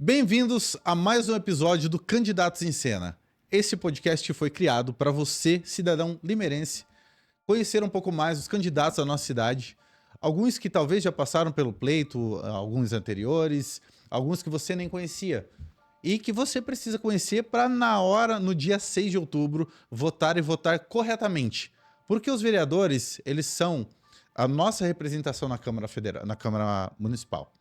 Bem-vindos a mais um episódio do Candidatos em Cena. Esse podcast foi criado para você, cidadão limeirense, conhecer um pouco mais os candidatos da nossa cidade, alguns que talvez já passaram pelo pleito, alguns anteriores, alguns que você nem conhecia e que você precisa conhecer para no dia 6 de outubro, votar e votar corretamente. Porque os vereadores, eles são a nossa representação na Câmara Federal, na Câmara Municipal.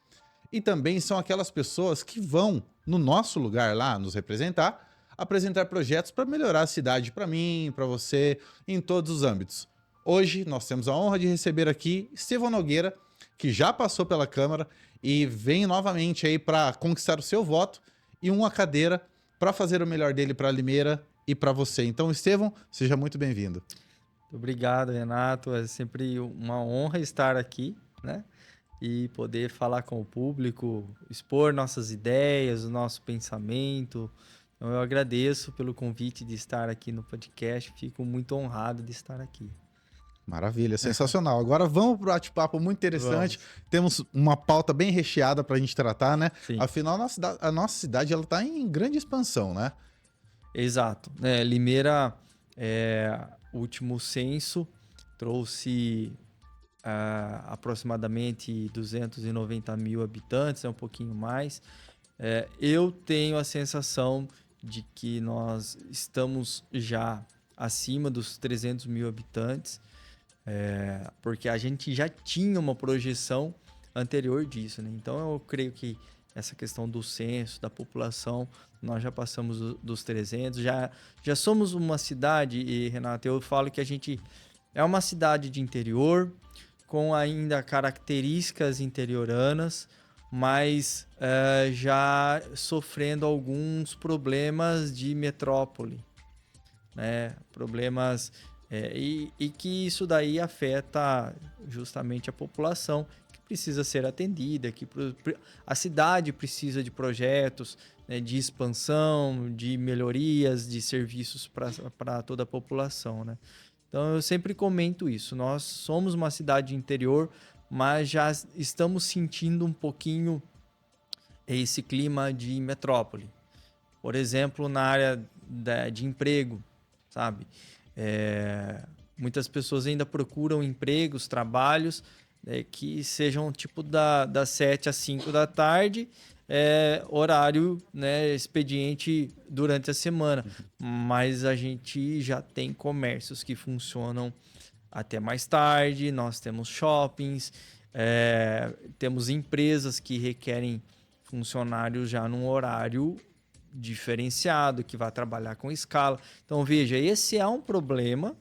E também são aquelas pessoas que vão, no nosso lugar lá, nos representar, apresentar projetos para melhorar a cidade para mim, para você, em todos os âmbitos. Hoje nós temos a honra de receber aqui Estevão Nogueira, que já passou pela Câmara e vem novamente aí para conquistar o seu voto e uma cadeira para fazer o melhor dele para Limeira e para você. Então, Estevão, seja muito bem-vindo. Obrigado, Renato. É sempre uma honra estar aqui, né? E poder falar com o público, expor nossas ideias, o nosso pensamento. Então, eu agradeço pelo convite de estar aqui no podcast. Fico muito honrado de estar aqui. Maravilha, sensacional. Agora vamos para um bate-papo muito interessante. Vamos. Temos uma pauta bem recheada para a gente tratar, né? Sim. Afinal, a nossa cidade está em grande expansão, né? Exato. Limeira, o último censo trouxe aproximadamente 290 mil habitantes, é um pouquinho mais. Eu tenho a sensação de que nós estamos já acima dos 300 mil habitantes, porque a gente já tinha uma projeção anterior disso, né? Então eu creio que essa questão do censo, da população, nós já passamos dos 300, já somos uma cidade, e Renato, eu falo que a gente é uma cidade de interior, com ainda características interioranas, mas já sofrendo alguns problemas de metrópole, né? Problemas e que isso daí afeta justamente a população, que precisa ser atendida, que a cidade precisa de projetos, né, de expansão, de melhorias, de serviços para toda a população, né? Então eu sempre comento isso, nós somos uma cidade interior, mas já estamos sentindo um pouquinho esse clima de metrópole. Por exemplo, na área de emprego, sabe? Muitas pessoas ainda procuram empregos, trabalhos que sejam tipo das 7 às 5 da tarde, horário, né, expediente durante a semana. Mas a gente já tem comércios que funcionam até mais tarde, nós temos shoppings, temos empresas que requerem funcionários já num horário diferenciado, que vai trabalhar com escala. Então, veja, esse é um problema,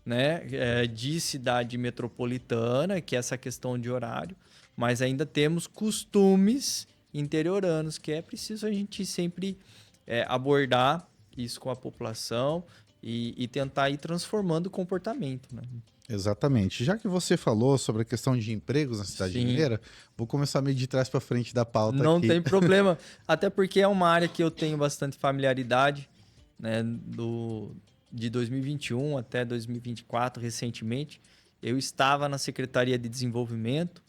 né, de cidade metropolitana, que é essa questão de horário, mas ainda temos costumes interioranos, que é preciso a gente sempre abordar isso com a população e tentar ir transformando o comportamento, né? Exatamente. Já que você falou sobre a questão de empregos na cidade de Limeira, vou começar meio de trás para frente da pauta aqui. Não tem problema, até porque é uma área que eu tenho bastante familiaridade, né, de 2021 até 2024, recentemente. Eu estava na Secretaria de Desenvolvimento,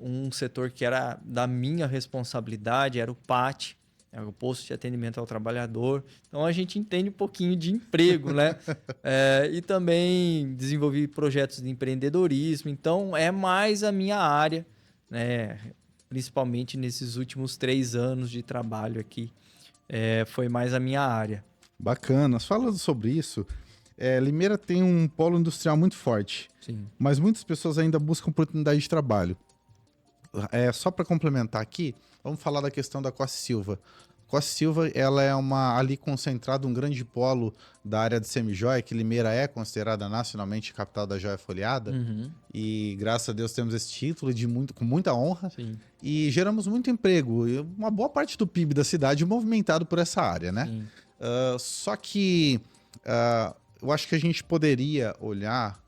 um setor que era da minha responsabilidade, era o PAT, o Posto de Atendimento ao Trabalhador. Então a gente entende um pouquinho de emprego, né? E também desenvolvi projetos de empreendedorismo. Então é mais a minha área, né? Principalmente nesses últimos 3 anos de trabalho aqui, foi mais a minha área. Bacana. Falando sobre isso, Limeira tem um polo industrial muito forte. Sim. Mas muitas pessoas ainda buscam oportunidade de trabalho. Só para complementar aqui, vamos falar da questão da Costa Silva. Costa Silva, ela é ali concentrada um grande polo da área de semijoia, que Limeira é considerada nacionalmente capital da joia folheada. Uhum. E graças a Deus temos esse título com muita honra. Sim. E geramos muito emprego. E uma boa parte do PIB da cidade é movimentado por essa área, né? Só que eu acho que a gente poderia olhar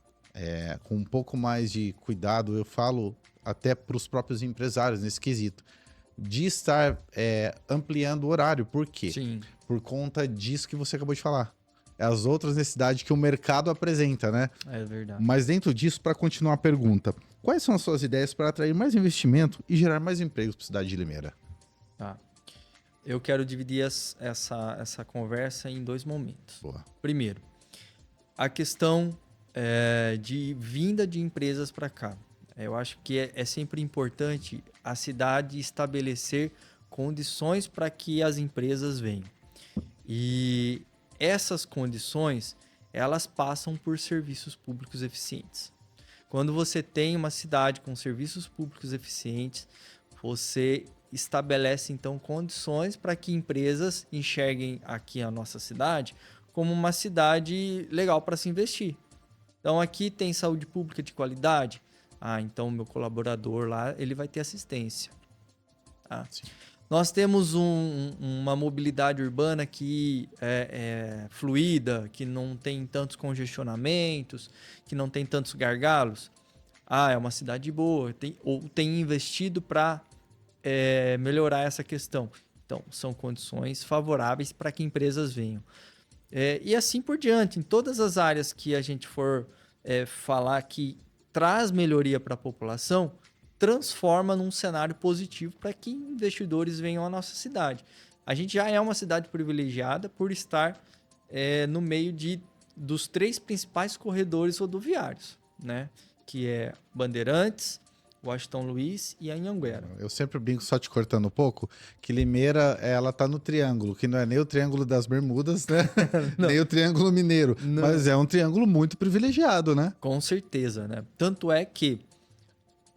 com um pouco mais de cuidado, eu falo até para os próprios empresários nesse quesito, de estar ampliando o horário. Por quê? Sim. Por conta disso que você acabou de falar. As outras necessidades que o mercado apresenta, né? É verdade. Mas dentro disso, para continuar a pergunta, quais são as suas ideias para atrair mais investimento e gerar mais empregos para a cidade de Limeira? Tá. Eu quero dividir essa conversa em 2 momentos. Boa. Primeiro, a questão de vinda de empresas para cá. Eu acho que é sempre importante a cidade estabelecer condições para que as empresas venham. E essas condições, elas passam por serviços públicos eficientes. Quando você tem uma cidade com serviços públicos eficientes, você estabelece então condições para que empresas enxerguem aqui a nossa cidade como uma cidade legal para se investir. Então aqui tem saúde pública de qualidade. Então o meu colaborador lá, ele vai ter assistência. Tá? Nós temos uma mobilidade urbana que é fluida, que não tem tantos congestionamentos, que não tem tantos gargalos. É uma cidade boa, tem investido para melhorar essa questão. Então, são condições favoráveis para que empresas venham. E assim por diante, em todas as áreas que a gente for falar que traz melhoria para a população, transforma num cenário positivo para que investidores venham à nossa cidade. A gente já é uma cidade privilegiada por estar no meio dos 3 principais corredores rodoviários, né? Que é Bandeirantes, Washington Luiz e Anhanguera. Eu sempre brinco, só te cortando um pouco, que Limeira, ela tá no triângulo, que não é nem o Triângulo das Bermudas, né? Nem o Triângulo Mineiro, não. Mas é um triângulo muito privilegiado, né? Com certeza, né? Tanto é que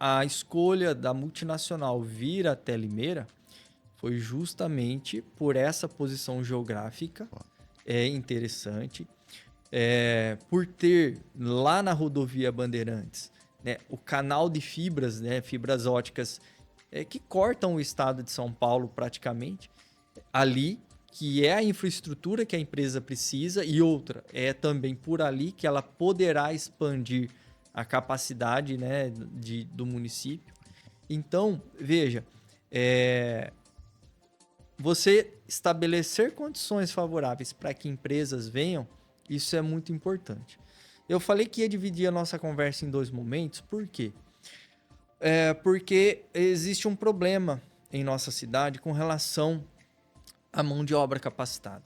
a escolha da multinacional vir até Limeira foi justamente por essa posição geográfica interessante, por ter lá na rodovia Bandeirantes, né, o canal de fibras, né, fibras óticas que cortam o estado de São Paulo praticamente, ali, que é a infraestrutura que a empresa precisa, e outra, é também por ali que ela poderá expandir a capacidade, né, do município. Então, veja, você estabelecer condições favoráveis para que empresas venham, isso é muito importante. Eu falei que ia dividir a nossa conversa em 2 momentos, por quê? Porque existe um problema em nossa cidade com relação à mão de obra capacitada.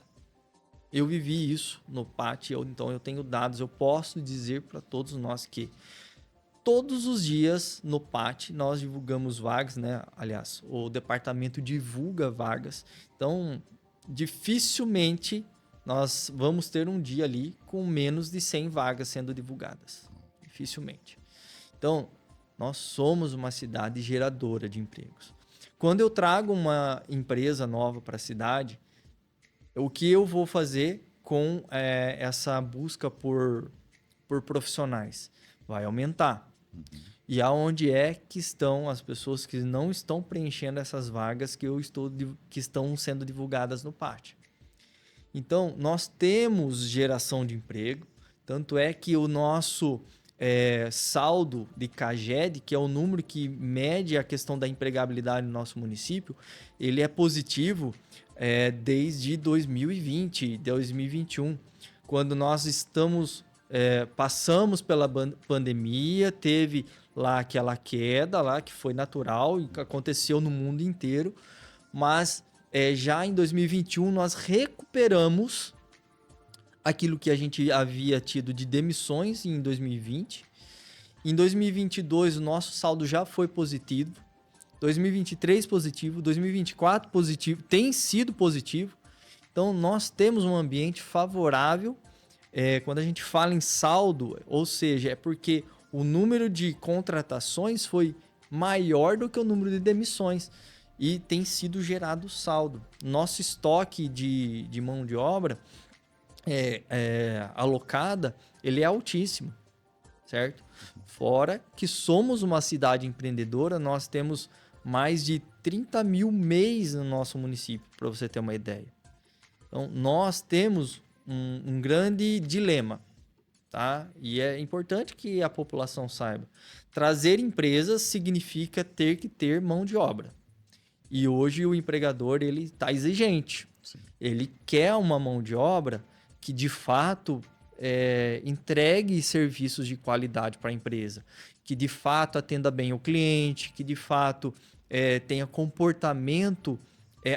Eu vivi isso no PAT, então eu tenho dados, eu posso dizer para todos nós que todos os dias no PAT nós divulgamos vagas, né? Aliás, o departamento divulga vagas, então dificilmente nós vamos ter um dia ali com menos de 100 vagas sendo divulgadas. Dificilmente. Então, nós somos uma cidade geradora de empregos. Quando eu trago uma empresa nova para a cidade, o que eu vou fazer com essa busca por profissionais? Vai aumentar. E aonde é que estão as pessoas que não estão preenchendo essas vagas que estão sendo divulgadas no PAT? Então, nós temos geração de emprego, tanto é que o nosso saldo de CAGED, que é o número que mede a questão da empregabilidade no nosso município, ele é positivo desde 2020, 2021, quando nós passamos pela pandemia, teve lá aquela queda lá que foi natural e que aconteceu no mundo inteiro, mas já em 2021 nós recuperamos aquilo que a gente havia tido de demissões em 2020. Em 2022 o nosso saldo já foi positivo, 2023 positivo, 2024 positivo, tem sido positivo. Então nós temos um ambiente favorável. Quando a gente fala em saldo, ou seja, é porque o número de contratações foi maior do que o número de demissões e tem sido gerado saldo. Nosso estoque de mão de obra alocada, ele é altíssimo, certo? Fora que somos uma cidade empreendedora, nós temos mais de 30 mil MEIs no nosso município, para você ter uma ideia. Então, nós temos um grande dilema, tá? E é importante que a população saiba. Trazer empresas significa ter que ter mão de obra. E hoje o empregador ele está exigente. Sim. Ele quer uma mão de obra que de fato entregue serviços de qualidade para a empresa, que de fato atenda bem o cliente, que de fato tenha comportamento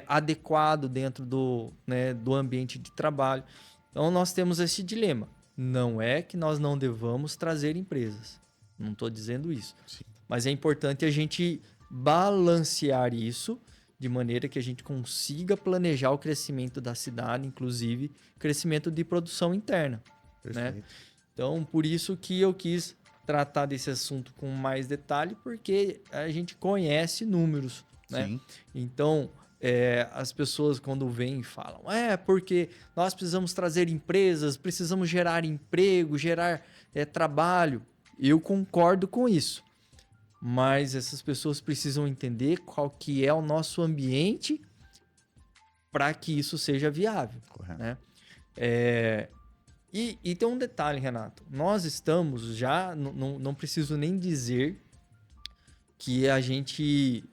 adequado dentro do ambiente de trabalho. Então, nós temos esse dilema. Não é que nós não devamos trazer empresas. Não estou dizendo isso. Sim. Mas é importante a gente balancear isso de maneira que a gente consiga planejar o crescimento da cidade, inclusive crescimento de produção interna. Né? Então, por isso que eu quis tratar desse assunto com mais detalhe, porque a gente conhece números. Né? Sim. Então, as pessoas quando vêm falam, porque nós precisamos trazer empresas, precisamos gerar emprego, gerar trabalho. Eu concordo com isso. Mas essas pessoas precisam entender qual que é o nosso ambiente para que isso seja viável. Correto. Né? E tem um detalhe, Renato. Nós estamos já, não preciso nem dizer que a gente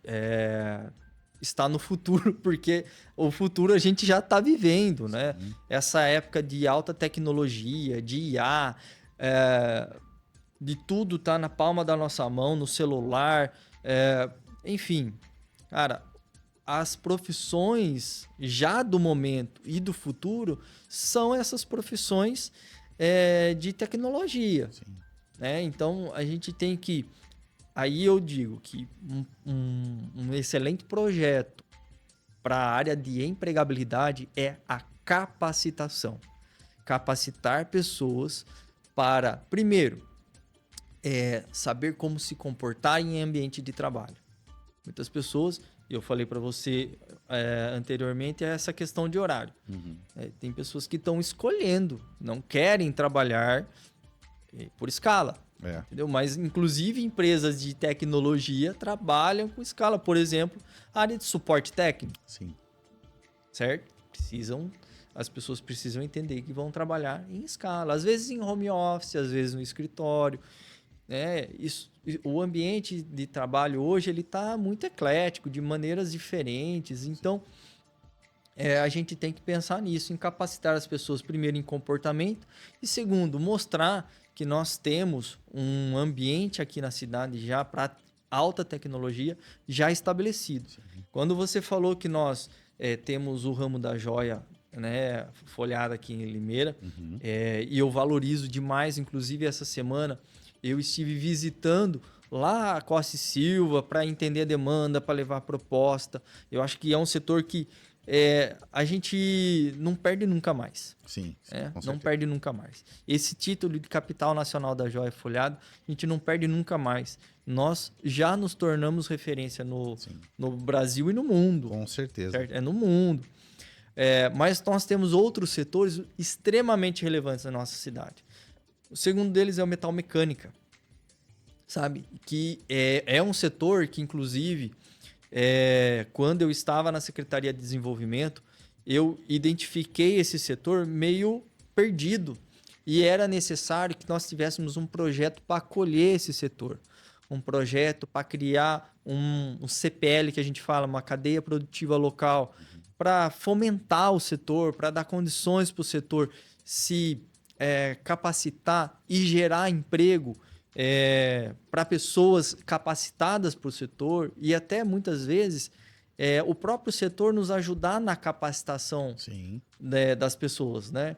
está no futuro, porque o futuro a gente já está vivendo, né? Essa época de alta tecnologia, de IA, de tudo tá na palma da nossa mão, no celular, enfim, cara, as profissões já do momento e do futuro são essas profissões de tecnologia. Sim. Né? Então, a gente tem que... Aí eu digo que um excelente projeto para a área de empregabilidade é a capacitação. Capacitar pessoas para, primeiro, saber como se comportar em ambiente de trabalho. Muitas pessoas, eu falei para você anteriormente, é essa questão de horário. Tem pessoas que estão escolhendo, não querem trabalhar por escala. Entendeu? Mas, inclusive, empresas de tecnologia trabalham com escala. Por exemplo, a área de suporte técnico. Sim. Certo? As pessoas precisam entender que vão trabalhar em escala. Às vezes em home office, às vezes no escritório. O ambiente de trabalho hoje ele está muito eclético, de maneiras diferentes. Então, a gente tem que pensar nisso, em capacitar as pessoas, primeiro, em comportamento. E, segundo, mostrar que nós temos um ambiente aqui na cidade já para alta tecnologia já estabelecido. Sim. Quando você falou que nós temos o ramo da joia, né, folhada aqui em Limeira, e eu valorizo demais, inclusive essa semana eu estive visitando lá a Costa e Silva para entender a demanda, para levar a proposta. Eu acho que é um setor que a gente não perde nunca mais. Sim, não perde nunca mais. Esse título de capital nacional da joia folhada, a gente não perde nunca mais. Nós já nos tornamos referência no Brasil e no mundo. Com certeza. Certo? No mundo. Mas nós temos outros setores extremamente relevantes na nossa cidade. O segundo deles é o metal mecânica. Sabe? Que é um setor que, inclusive... quando eu estava na Secretaria de Desenvolvimento, eu identifiquei esse setor meio perdido e era necessário que nós tivéssemos um projeto para acolher esse setor, um projeto para criar um CPL, que a gente fala, uma cadeia produtiva local, para fomentar o setor, para dar condições para o setor se capacitar e gerar emprego para pessoas capacitadas para o setor e até muitas vezes o próprio setor nos ajudar na capacitação das pessoas, né?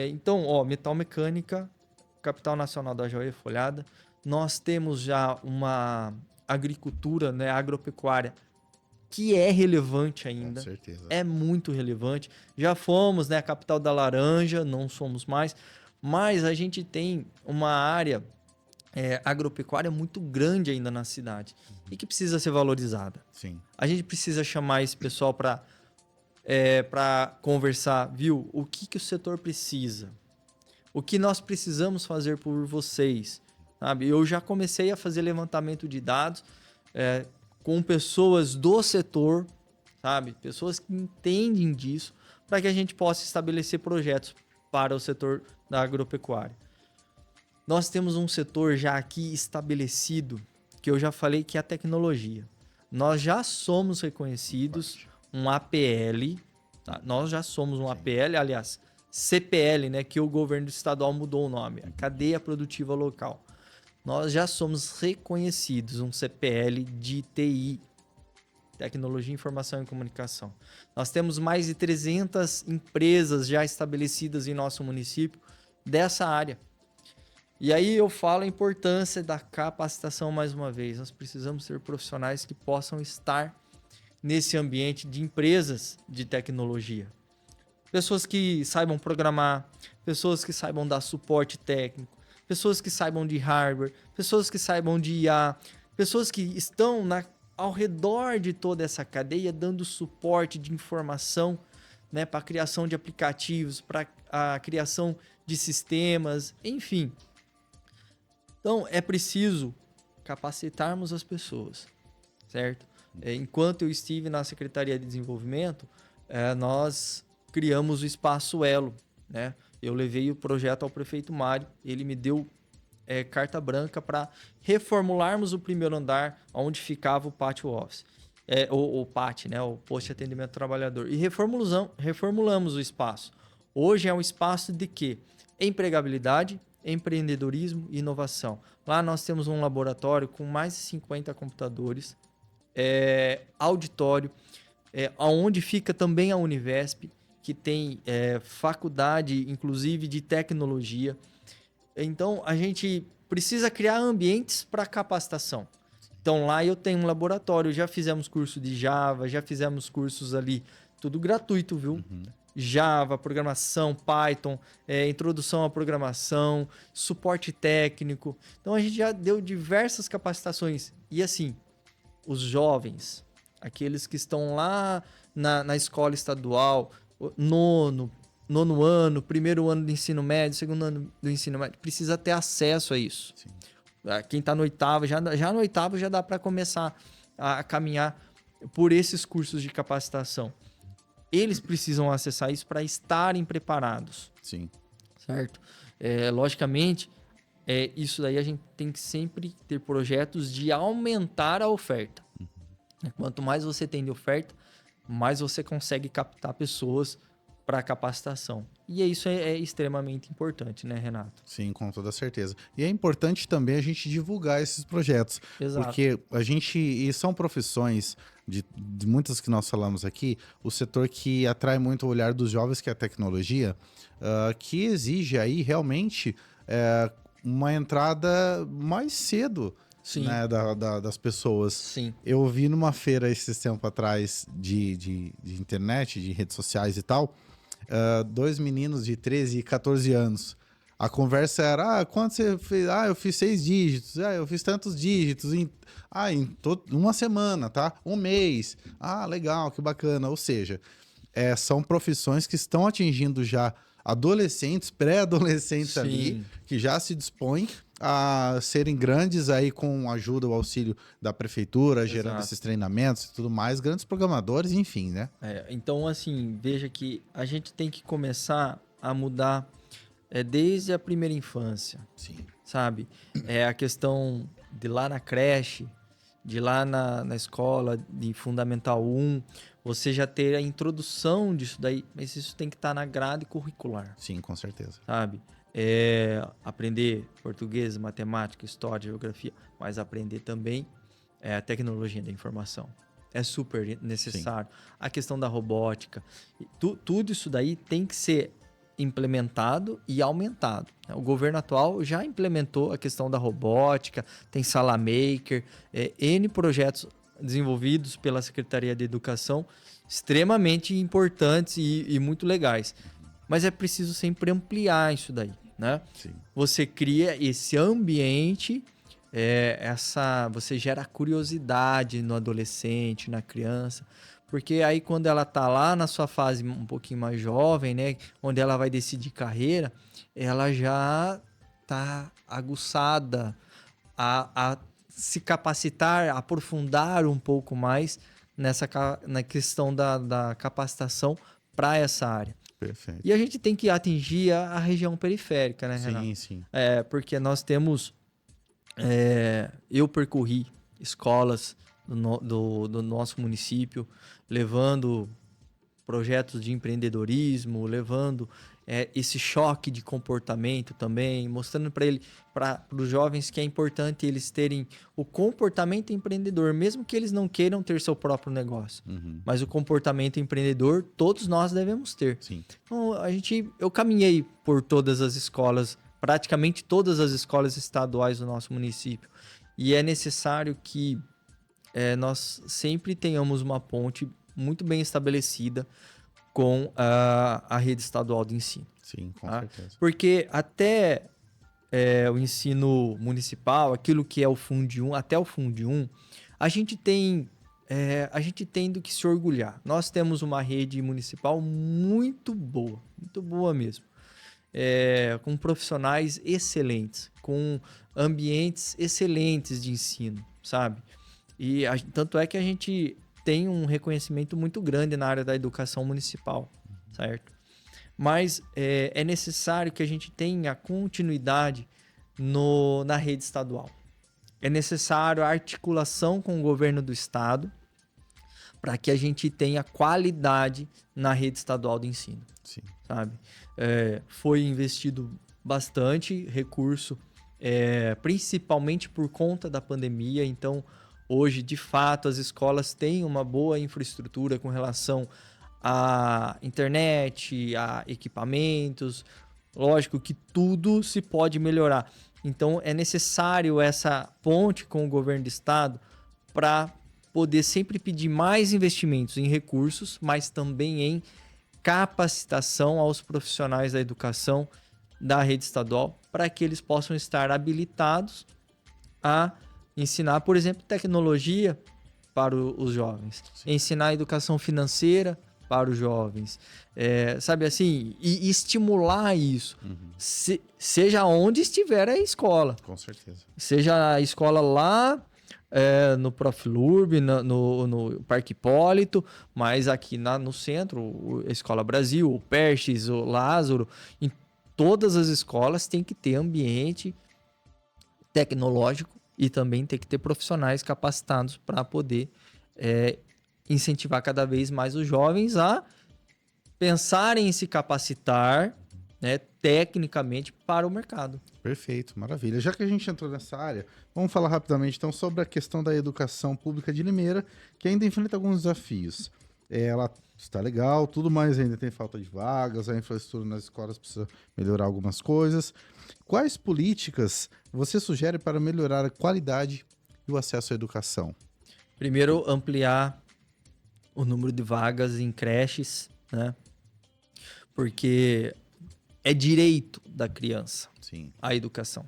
Então, metal mecânica, capital nacional da joia folhada, nós temos já uma agricultura, né, agropecuária que é relevante ainda. Com certeza. É muito relevante. Já fomos, né, a capital da laranja, não somos mais, mas a gente tem uma área agropecuária muito grande ainda na cidade e que precisa ser valorizada. Sim. A gente precisa chamar esse pessoal para conversar, viu? O que o setor precisa? O que nós precisamos fazer por vocês? Sabe? Eu já comecei a fazer levantamento de dados com pessoas do setor, sabe? Pessoas que entendem disso, para que a gente possa estabelecer projetos para o setor da agropecuária. Nós temos um setor já aqui estabelecido, que eu já falei que é a tecnologia. Nós já somos reconhecidos um APL, tá? Nós já somos um APL, aliás, CPL, né, que o governo estadual mudou o nome, a Cadeia Produtiva Local. Nós já somos reconhecidos um CPL de TI. tecnologia, informação e comunicação. Nós temos mais de 300 empresas já estabelecidas em nosso município dessa área. E aí eu falo a importância da capacitação mais uma vez. Nós precisamos ter profissionais que possam estar nesse ambiente de empresas de tecnologia. Pessoas que saibam programar, pessoas que saibam dar suporte técnico, pessoas que saibam de hardware, pessoas que saibam de IA, pessoas que estão ao redor de toda essa cadeia dando suporte de informação, né, para a criação de aplicativos, para a criação de sistemas, enfim. Então, é preciso capacitarmos as pessoas, certo? Enquanto eu estive na Secretaria de Desenvolvimento, nós criamos o Espaço Elo, né? Eu levei o projeto ao prefeito Mário, ele me deu carta branca para reformularmos o primeiro andar, onde ficava o pátio office. O PAT, né? O Posto de Atendimento ao Trabalhador. E reformulamos o espaço. Hoje é um espaço de quê? Empregabilidade, empreendedorismo e inovação. Lá nós temos um laboratório com mais de 50 computadores, auditório, onde fica também a Univesp, que tem faculdade, inclusive, de tecnologia. Então, a gente precisa criar ambientes para capacitação. Então, lá eu tenho um laboratório, já fizemos curso de Java, já fizemos cursos ali, tudo gratuito, viu? Uhum. Java, programação, Python, introdução à programação, suporte técnico. Então, a gente já deu diversas capacitações. E assim, os jovens, aqueles que estão lá na escola estadual, nono ano, primeiro ano do ensino médio, segundo ano do ensino médio, precisa ter acesso a isso. Sim. Quem está no oitavo, já no oitavo já dá para começar a caminhar por esses cursos de capacitação. Eles precisam acessar isso para estarem preparados. Sim. Certo? Logicamente, isso daí a gente tem que sempre ter projetos de aumentar a oferta. Quanto mais você tem de oferta, mais você consegue captar pessoas para capacitação. E isso é extremamente importante, né, Renato? Sim, com toda certeza. E é importante também a gente divulgar esses projetos. Exato. Porque e são profissões, de muitas que nós falamos aqui, o setor que atrai muito o olhar dos jovens, que é a tecnologia, que exige aí realmente uma entrada mais cedo. Sim. Né, das pessoas. Sim. Eu vi numa feira esses tempos atrás de internet, de redes sociais e tal, 2 meninos de 13 e 14 anos. A conversa era, quanto você fez? Eu fiz 6 dígitos. Eu fiz tantos dígitos em uma semana, tá? Um mês. Legal, que bacana. Ou seja, são profissões que estão atingindo já adolescentes, pré-adolescentes ali, que já se dispõem a serem grandes aí com ajuda, o auxílio da prefeitura, Exato. Gerando esses treinamentos e tudo mais, grandes programadores, enfim, né? Então, assim, veja que a gente tem que começar a mudar desde a primeira infância. Sim. Sabe? A questão de lá na creche, de lá na escola de Fundamental 1, você já ter a introdução disso daí, mas isso tem que estar na grade curricular. Sim, com certeza. Sabe? Aprender português, matemática, história, geografia, mas aprender também a tecnologia da informação. É super necessário. Sim. A questão da robótica. Tudo isso daí tem que ser implementado e aumentado. O governo atual já implementou a questão da robótica, tem Sala Maker, N projetos desenvolvidos pela Secretaria de Educação, extremamente importantes e muito legais. Mas é preciso sempre ampliar isso daí, né? Sim. Você cria esse ambiente, você gera curiosidade no adolescente, na criança, porque aí quando ela tá lá na sua fase um pouquinho mais jovem, né, onde ela vai decidir carreira, ela já tá aguçada a se capacitar, aprofundar um pouco mais na questão da capacitação para essa área. Perfeito. E a gente tem que atingir a região periférica, né, Renato? Sim, sim. Porque nós temos... eu percorri escolas do nosso município, levando projetos de empreendedorismo, levando esse choque de comportamento também, mostrando para os jovens que é importante eles terem o comportamento empreendedor, mesmo que eles não queiram ter seu próprio negócio. Mas o comportamento empreendedor, todos nós devemos ter. Sim. Então, eu caminhei por todas as escolas, praticamente todas as escolas estaduais do nosso município. E é necessário que nós sempre tenhamos uma ponte muito bem estabelecida com a rede estadual de ensino. Sim, com certeza. Porque até o ensino municipal, aquilo que é o Fundi 1, até o Fundi 1, a gente tem do que se orgulhar. Nós temos uma rede municipal muito boa mesmo. Com profissionais excelentes, com ambientes excelentes de ensino, sabe? E tanto é que a gente tem um reconhecimento muito grande na área da educação municipal, certo? Mas é necessário que a gente tenha continuidade na rede estadual. É necessário a articulação com o governo do estado para que a gente tenha qualidade na rede estadual de ensino. Sim. Sabe? Foi investido bastante recurso, principalmente por conta da pandemia. Então, hoje, de fato, as escolas têm uma boa infraestrutura com relação à internet, a equipamentos. Lógico que tudo se pode melhorar. Então, é necessário essa ponte com o governo do estado para poder sempre pedir mais investimentos em recursos, mas também em capacitação aos profissionais da educação da rede estadual para que eles possam estar habilitados a ensinar, por exemplo, tecnologia para os jovens, Sim. ensinar educação financeira para os jovens, sabe assim, e estimular isso, seja onde estiver a escola. Com certeza. Seja a escola lá no Profilurb, no Parque Hipólito, mas aqui no centro, a Escola Brasil, o Perches, o Lázaro, em todas as escolas tem que ter ambiente tecnológico e também tem que ter profissionais capacitados para poder incentivar cada vez mais os jovens a pensarem em se capacitar, né, tecnicamente para o mercado. Perfeito, maravilha. Já que a gente entrou nessa área, vamos falar rapidamente então sobre a questão da educação pública de Limeira, que ainda enfrenta alguns desafios. Ela está legal, tudo mais ainda tem falta de vagas, a infraestrutura nas escolas precisa melhorar algumas coisas. Quais políticas você sugere para melhorar a qualidade e o acesso à educação? Primeiro, ampliar o número de vagas em creches, né? Porque é direito da criança, Sim. a educação,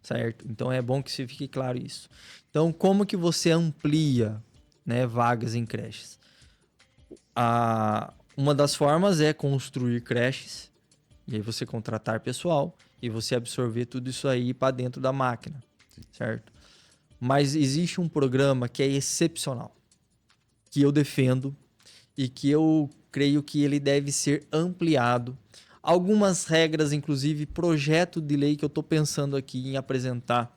certo? Então é bom que se fique claro isso. Então, como que você amplia, né, vagas em creches? Uma das formas é construir creches, e aí você contratar pessoal, e você absorver tudo isso aí para dentro da máquina, certo? Mas existe um programa que é excepcional, que eu defendo e que eu creio que ele deve ser ampliado. Algumas regras, inclusive projeto de lei que eu estou pensando aqui em apresentar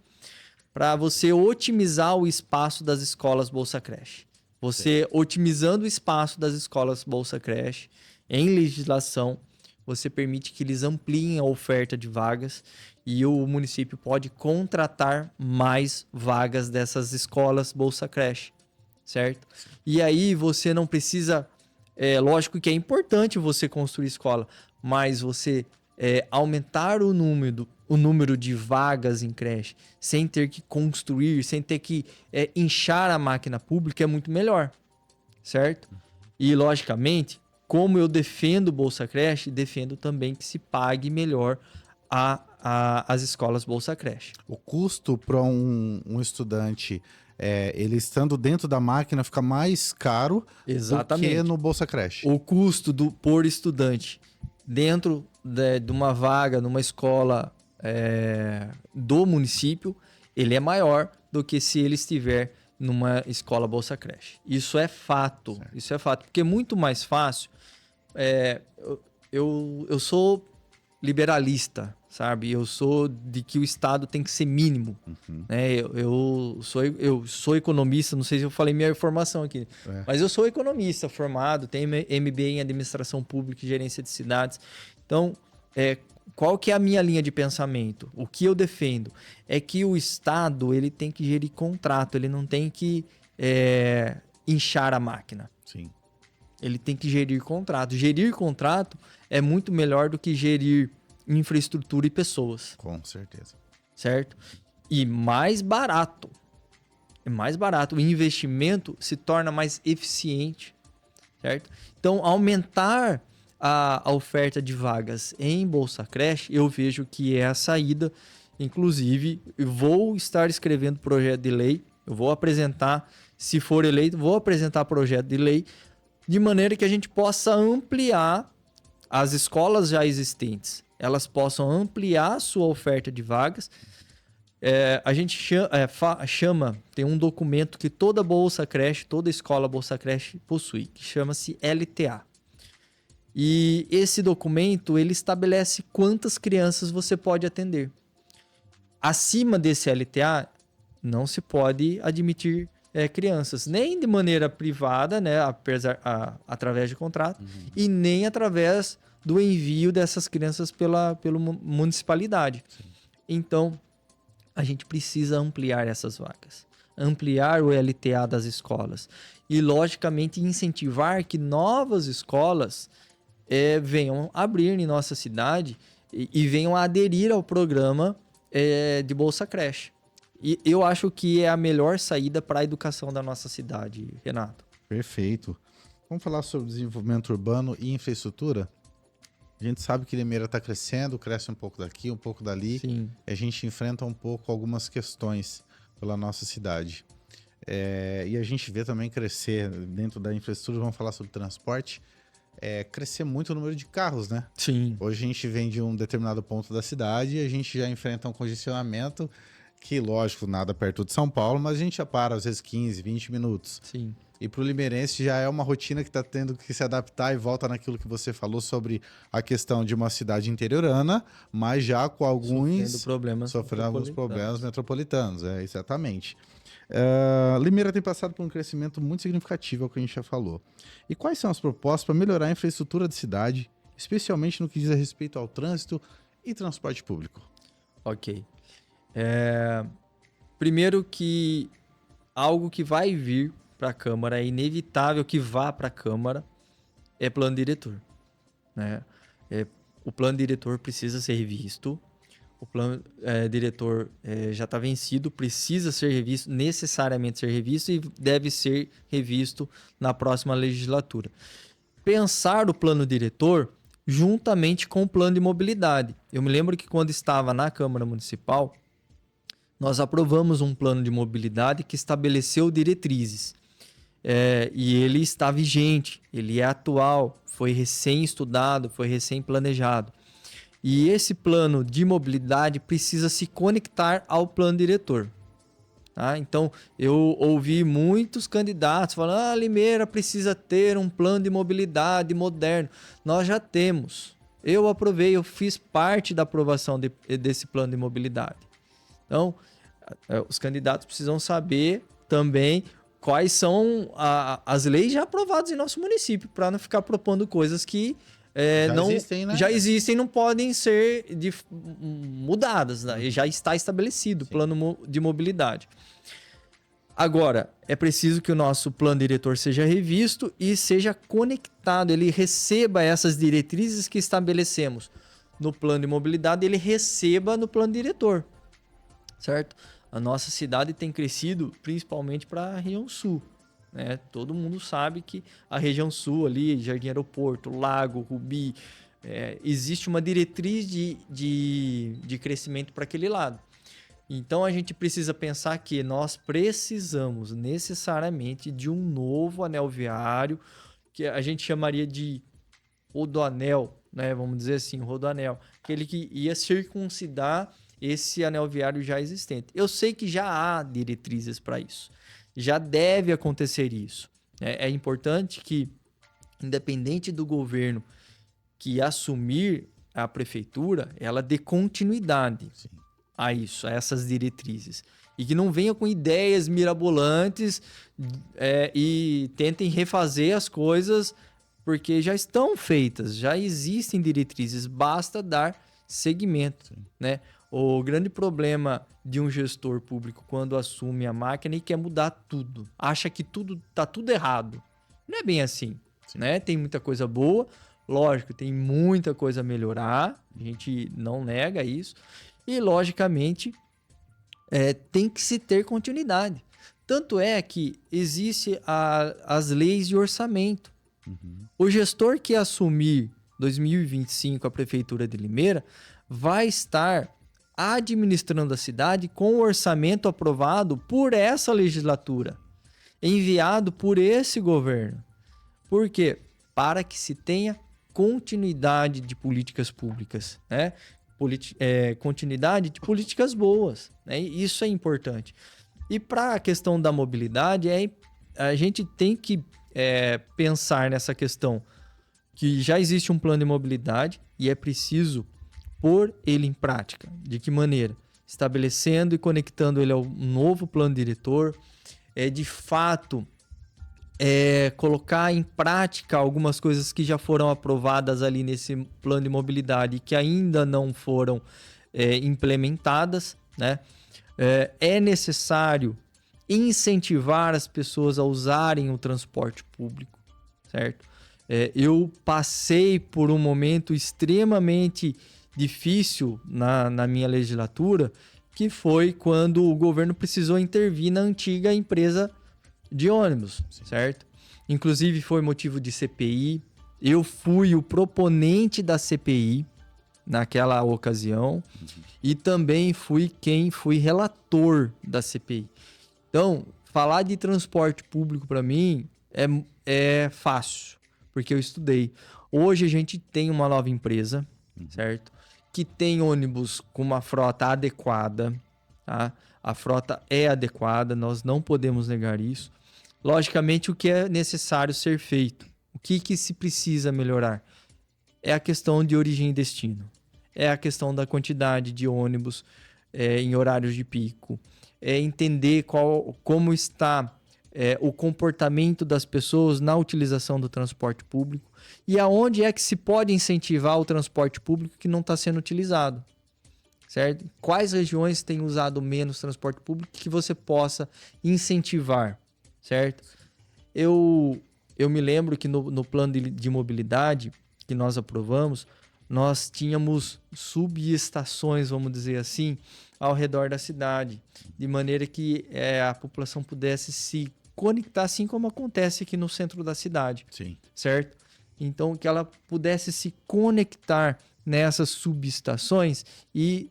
para você otimizar o espaço das escolas Bolsa Creche. Você otimizando o espaço das escolas Bolsa Creche em legislação, você permite que eles ampliem a oferta de vagas e o município pode contratar mais vagas dessas escolas Bolsa Creche, certo? E aí você não precisa... lógico que é importante você construir escola, mas você aumentar o número de vagas em creche sem ter que construir, sem ter que inchar a máquina pública é muito melhor, certo? E, logicamente, como eu defendo o Bolsa Creche, defendo também que se pague melhor as escolas Bolsa Creche. O custo para um estudante, ele estando dentro da máquina, fica mais caro Exatamente. do que no Bolsa Creche. O custo por estudante dentro de uma vaga numa escola do município, ele é maior do que se ele estiver numa escola Bolsa Creche. Isso é fato. Certo. Isso é fato. Porque é muito mais fácil. Eu sou liberalista, sabe? Eu sou de que o Estado tem que ser mínimo. Né? Eu sou economista, não sei se eu falei minha formação aqui, mas eu sou economista formado, tenho MBA em Administração Pública e Gerência de Cidades. Então, qual que é a minha linha de pensamento? O que eu defendo é que o Estado ele tem que gerir contrato, ele não tem que inchar a máquina. Sim. Ele tem que gerir contrato. Gerir contrato é muito melhor do que gerir infraestrutura e pessoas. Com certeza. Certo? E mais barato. É mais barato. O investimento se torna mais eficiente. Certo? Então, aumentar a oferta de vagas em Bolsa Creche, eu vejo que é a saída. Inclusive, eu vou estar escrevendo projeto de lei. Eu vou apresentar, se for eleito, vou apresentar projeto de lei de maneira que a gente possa ampliar as escolas já existentes. Elas possam ampliar a sua oferta de vagas. A gente chama, tem um documento que toda Bolsa Creche, toda escola Bolsa Creche possui, que chama-se LTA. E esse documento, ele estabelece quantas crianças você pode atender. Acima desse LTA, não se pode admitir crianças, nem de maneira privada, né, através de contrato, e nem através do envio dessas crianças pela municipalidade. Sim. Então, a gente precisa ampliar essas vagas, ampliar o LTA das escolas e, logicamente, incentivar que novas escolas venham abrir em nossa cidade e venham aderir ao programa de Bolsa Creche. E eu acho que é a melhor saída para a educação da nossa cidade, Renato. Perfeito. Vamos falar sobre desenvolvimento urbano e infraestrutura? A gente sabe que Limeira está crescendo, cresce um pouco daqui, um pouco dali. Sim. E a gente enfrenta um pouco algumas questões pela nossa cidade. E a gente vê também crescer dentro da infraestrutura, vamos falar sobre transporte, crescer muito o número de carros, né? Sim. Hoje a gente vem de um determinado ponto da cidade e a gente já enfrenta um congestionamento que, lógico, nada perto de São Paulo, mas a gente já para às vezes 15, 20 minutos. Sim. E para o limeirense já é uma rotina que está tendo que se adaptar e volta naquilo que você falou sobre a questão de uma cidade interiorana, mas já com alguns... Sofrendo alguns problemas metropolitanos. Exatamente. Limeira tem passado por um crescimento muito significativo, é o que a gente já falou. E quais são as propostas para melhorar a infraestrutura da cidade, especialmente no que diz a respeito ao trânsito e transporte público? Ok. Primeiro que algo que vai vir para a Câmara, é inevitável que vá para a Câmara, é plano diretor. Né? O plano diretor precisa ser revisto, o plano diretor já está vencido, precisa ser revisto, necessariamente ser revisto e deve ser revisto na próxima legislatura. Pensar o plano diretor juntamente com o plano de mobilidade. Eu me lembro que quando estava na Câmara Municipal, nós aprovamos um plano de mobilidade que estabeleceu diretrizes. E ele está vigente, ele é atual, foi recém-estudado, foi recém-planejado. E esse plano de mobilidade precisa se conectar ao plano diretor. Tá? Então, eu ouvi muitos candidatos falando: Limeira precisa ter um plano de mobilidade moderno. Nós já temos. Eu aprovei, eu fiz parte da aprovação desse plano de mobilidade. Então, os candidatos precisam saber também quais são as leis já aprovadas em nosso município, para não ficar propondo coisas que já existem e não podem ser mudadas. Né? Já está estabelecido o plano de mobilidade. Agora, é preciso que o nosso plano diretor seja revisto e seja conectado, ele receba essas diretrizes que estabelecemos no plano de mobilidade, ele receba no plano diretor, certo? A nossa cidade tem crescido principalmente para a região sul. Né? Todo mundo sabe que a região sul ali, Jardim Aeroporto, Lago, Rubi, existe uma diretriz de crescimento para aquele lado. Então a gente precisa pensar que nós precisamos necessariamente de um novo anel viário, que a gente chamaria de rodoanel, né? Vamos dizer assim, rodoanel, aquele que ia circuncidar esse anel viário já existente. Eu sei que já há diretrizes para isso. Já deve acontecer isso. É importante que, independente do governo que assumir, a prefeitura ela dê continuidade Sim. a isso, a essas diretrizes. E que não venha com ideias mirabolantes e tentem refazer as coisas porque já estão feitas, já existem diretrizes, basta dar seguimento, né? O grande problema de um gestor público quando assume a máquina e quer mudar tudo, acha que tudo tá tudo errado. Não é bem assim, né? Tem muita coisa boa, lógico, tem muita coisa a melhorar, a gente não nega isso. E, logicamente, tem que se ter continuidade. Tanto é que existe as leis de orçamento. O gestor que assumir 2025 a Prefeitura de Limeira vai estar administrando a cidade com o orçamento aprovado por essa legislatura, enviado por esse governo. Por quê? Para que se tenha continuidade de políticas públicas, né? Continuidade de políticas boas, né? Isso é importante. E para a questão da mobilidade, a gente tem que pensar nessa questão que já existe um plano de mobilidade e é preciso pôr ele em prática. De que maneira? Estabelecendo e conectando ele ao novo plano diretor, de fato colocar em prática algumas coisas que já foram aprovadas ali nesse plano de mobilidade e que ainda não foram implementadas, né? É necessário incentivar as pessoas a usarem o transporte público, certo? Eu passei por um momento extremamente difícil na minha legislatura, que foi quando o governo precisou intervir na antiga empresa de ônibus, certo? Inclusive foi motivo de CPI. Eu fui o proponente da CPI naquela ocasião e também fui relator da CPI. Então, falar de transporte público para mim é fácil, porque eu estudei. Hoje a gente tem uma nova empresa, certo? Que tem ônibus com uma frota adequada, tá? A frota é adequada, nós não podemos negar isso. Logicamente, o que é necessário ser feito? O que se precisa melhorar? É a questão de origem e destino. É a questão da quantidade de ônibus em horários de pico. É entender como está o comportamento das pessoas na utilização do transporte público e aonde é que se pode incentivar o transporte público que não está sendo utilizado. Certo? Quais regiões têm usado menos transporte público que você possa incentivar? Certo? Eu me lembro que no plano de mobilidade que nós aprovamos, nós tínhamos subestações, vamos dizer assim, ao redor da cidade, de maneira que a população pudesse se conectar, assim como acontece aqui no centro da cidade. Sim. Certo? Então, que ela pudesse se conectar nessas subestações e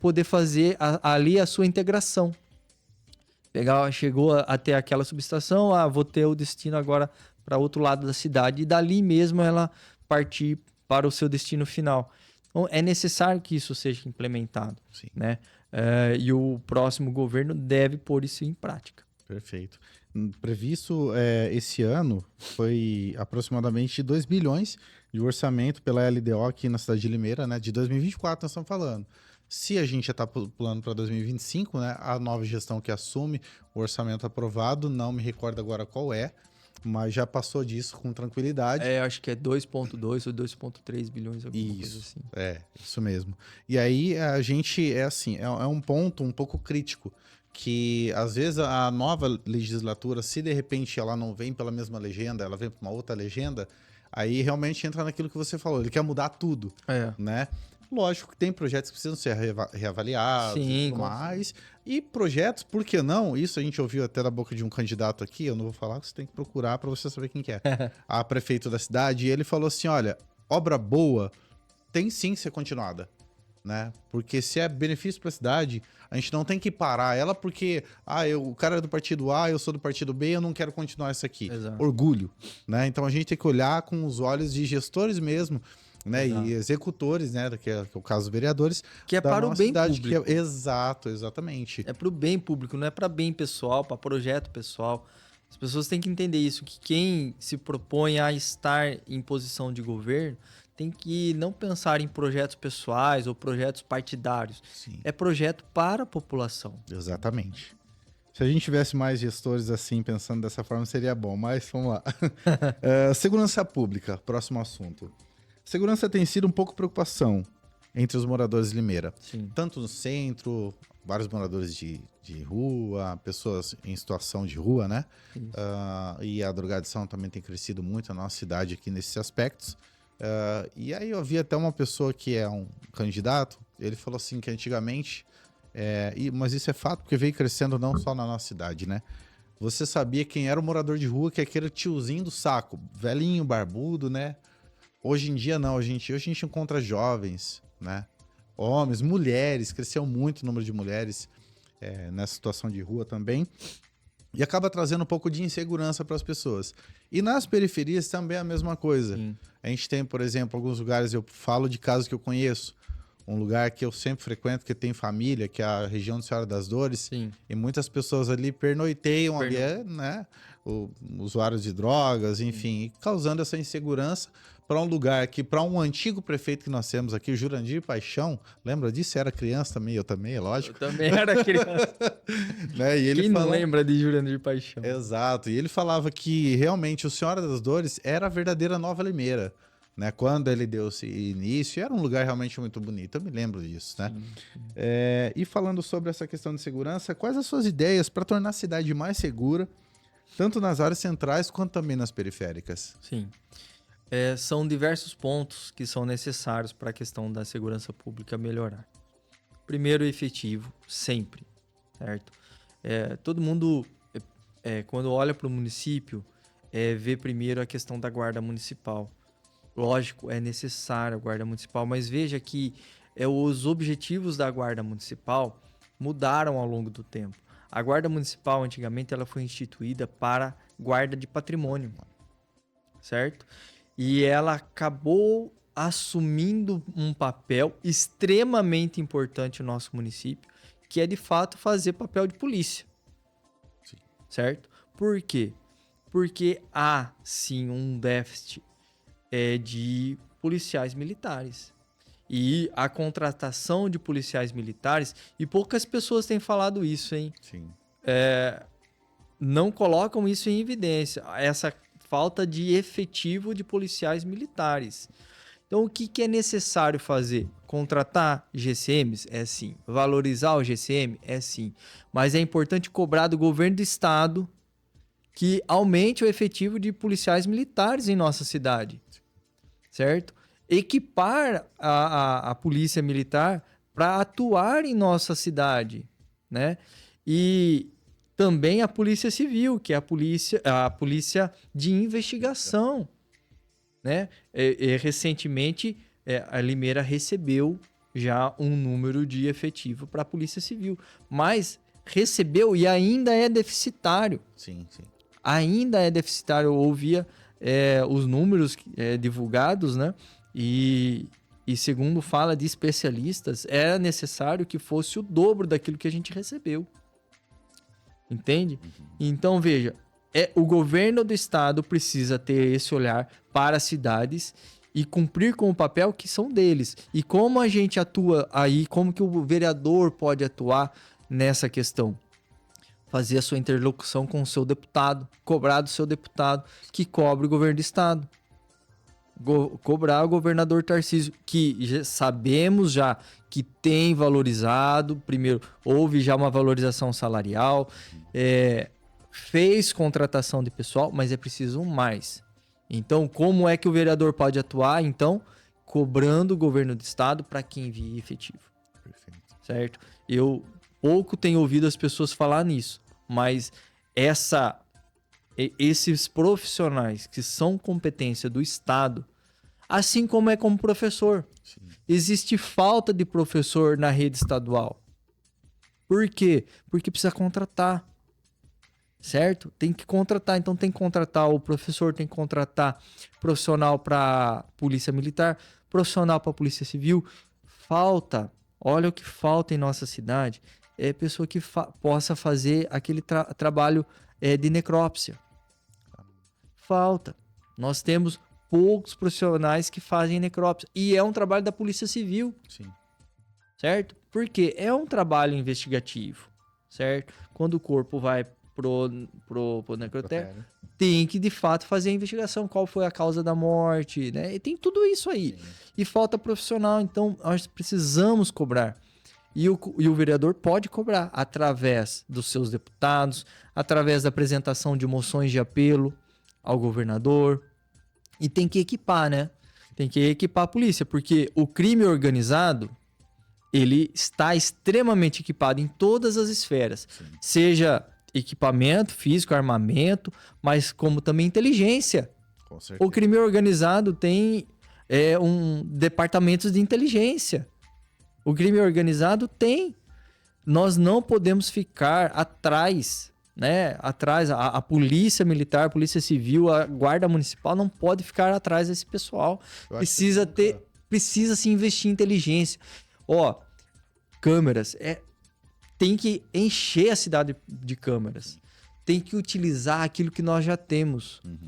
poder fazer ali a sua integração. Chegou até aquela subestação, vou ter o destino agora para outro lado da cidade, e dali mesmo ela partir para o seu destino final. Então, é necessário que isso seja implementado, né? E o próximo governo deve pôr isso em prática. Perfeito. Previsto esse ano foi aproximadamente 2 bilhões de orçamento pela LDO aqui na cidade de Limeira, né? De 2024 nós estamos falando. Se a gente já está pulando para 2025, né? A nova gestão que assume o orçamento aprovado, não me recordo agora qual mas já passou disso com tranquilidade. Acho que é 2,2 ou 2,3 bilhões, alguma coisa assim. Isso mesmo. E aí a gente é um ponto um pouco crítico, que às vezes a nova legislatura, se de repente ela não vem pela mesma legenda, ela vem para uma outra legenda, aí realmente entra naquilo que você falou, ele quer mudar tudo, né? Lógico que tem projetos que precisam ser reavaliados e tudo mais. E projetos, por que não? Isso a gente ouviu até da boca de um candidato aqui, eu não vou falar, você tem que procurar para você saber quem que é. A prefeito da cidade, e ele falou assim, olha, obra boa tem sim que ser continuada, né? Porque se é benefício para a cidade, a gente não tem que parar ela porque o cara é do partido A, eu sou do partido B, eu não quero continuar isso aqui. Exato. Orgulho, né? Então a gente tem que olhar com os olhos de gestores mesmo, né? Exato. E executores, né? Que é o caso dos vereadores. Que é para o bem cidade, público. Exatamente. É para o bem público, não é para bem pessoal, para projeto pessoal. As pessoas têm que entender isso, que quem se propõe a estar em posição de governo tem que não pensar em projetos pessoais ou projetos partidários. Sim. É projeto para a população. Exatamente. Se a gente tivesse mais gestores assim, pensando dessa forma, seria bom, mas vamos lá. Segurança pública, próximo assunto. Segurança tem sido um pouco preocupação entre os moradores de Limeira. Sim. Tanto no centro, vários moradores de rua, pessoas em situação de rua, né? E a drogadição também tem crescido muito na nossa cidade aqui nesses aspectos. E aí eu vi até uma pessoa que é um candidato, ele falou assim que antigamente, mas isso é fato porque veio crescendo não só na nossa cidade, né? Você sabia quem era o morador de rua, que é aquele tiozinho do saco, velhinho, barbudo, né? Hoje em dia não, hoje em dia a gente encontra jovens, né? Homens, mulheres, cresceu muito o número de mulheres nessa situação de rua também. E acaba trazendo um pouco de insegurança para as pessoas. E nas periferias também é a mesma coisa. Sim. A gente tem, por exemplo, alguns lugares, eu falo de casos que eu conheço. Um lugar que eu sempre frequento, que tem família, que é a região de Senhora das Dores. Sim. E muitas pessoas ali pernoiteiam ali, né? Usuários de drogas, enfim, causando essa insegurança para um lugar que, para um antigo prefeito que nós temos aqui, o Jurandir Paixão, lembra disso? Era criança também, eu também, é lógico. Eu também era criança. Né? E ele Quem não lembra de Jurandir Paixão? Exato, e ele falava que realmente o Senhora das Dores era a verdadeira Nova Limeira, né? Quando ele deu esse início, era um lugar realmente muito bonito, eu me lembro disso, né? E falando sobre essa questão de segurança, quais as suas ideias para tornar a cidade mais segura, tanto nas áreas centrais quanto também nas periféricas? Sim. São diversos pontos que são necessários para a questão da segurança pública melhorar. Primeiro, efetivo, sempre, certo? Todo mundo, quando olha para o município, vê primeiro a questão da guarda municipal. Lógico, é necessária a guarda municipal, mas veja que os objetivos da guarda municipal mudaram ao longo do tempo. A guarda municipal, antigamente, ela foi instituída para guarda de patrimônio, certo? E ela acabou assumindo um papel extremamente importante no nosso município, que é, de fato, fazer papel de polícia. Sim. Certo? Por quê? Porque há, sim, um déficit de policiais militares. E a contratação de policiais militares, e poucas pessoas têm falado isso, hein? Sim. Não colocam isso em evidência, essa falta de efetivo de policiais militares. Então, o que é necessário fazer? Contratar GCMs? É sim. Valorizar o GCM? É sim. Mas é importante cobrar do governo do estado que aumente o efetivo de policiais militares em nossa cidade. Certo? Equipar a polícia militar para atuar em nossa cidade, né? E também a polícia civil, que é a polícia de investigação, né? Recentemente, a Limeira recebeu já um número de efetivo para a polícia civil, mas recebeu e ainda é deficitário. Sim, sim. Ainda é deficitário. Eu ouvia os números divulgados, né? E segundo fala de especialistas, era necessário que fosse o dobro daquilo que a gente recebeu. Entende? Então, veja, o governo do estado precisa ter esse olhar para as cidades e cumprir com o papel que são deles. E como a gente atua aí, como que o vereador pode atuar nessa questão? Fazer a sua interlocução com o seu deputado, cobrar do seu deputado que cobre o governo do estado. Cobrar o governador Tarcísio, que sabemos já que tem valorizado. Primeiro, houve já uma valorização salarial, fez contratação de pessoal, mas é preciso mais. Então, como é que o vereador pode atuar? Então, cobrando o governo do estado para que envie efetivo. Perfeito. Certo? Eu pouco tenho ouvido as pessoas falar nisso, mas esses profissionais que são competência do estado, assim como é como professor. Sim. Existe falta de professor na rede estadual. Por quê? Porque precisa contratar. Certo? Tem que contratar. Então tem que contratar o professor, tem que contratar profissional para polícia militar, profissional para polícia civil. Falta. Olha o que falta em nossa cidade. É pessoa que possa fazer aquele trabalho de necrópsia. Falta. Nós temos poucos profissionais que fazem necrópsia. E é um trabalho da Polícia Civil, Sim. certo? Porque é um trabalho investigativo, certo? Quando o corpo vai pro necrotério, tem que, de fato, fazer a investigação. Qual foi a causa da morte, né? E tem tudo isso aí. Sim. E falta profissional, então nós precisamos cobrar. E o vereador pode cobrar através dos seus deputados, através da apresentação de moções de apelo ao governador. E tem que equipar, né? Tem que equipar a polícia, porque o crime organizado, ele está extremamente equipado em todas as esferas. Sim. Seja equipamento físico, armamento, mas como também inteligência. Com certeza. O crime organizado tem departamentos de inteligência. O crime organizado tem. Nós não podemos ficar atrás, né? Atrás, a polícia militar, a polícia civil, a guarda municipal não pode ficar atrás desse pessoal. Precisa se investir em inteligência. Ó, câmeras, tem que encher a cidade de câmeras. Tem que utilizar aquilo que nós já temos. Uhum.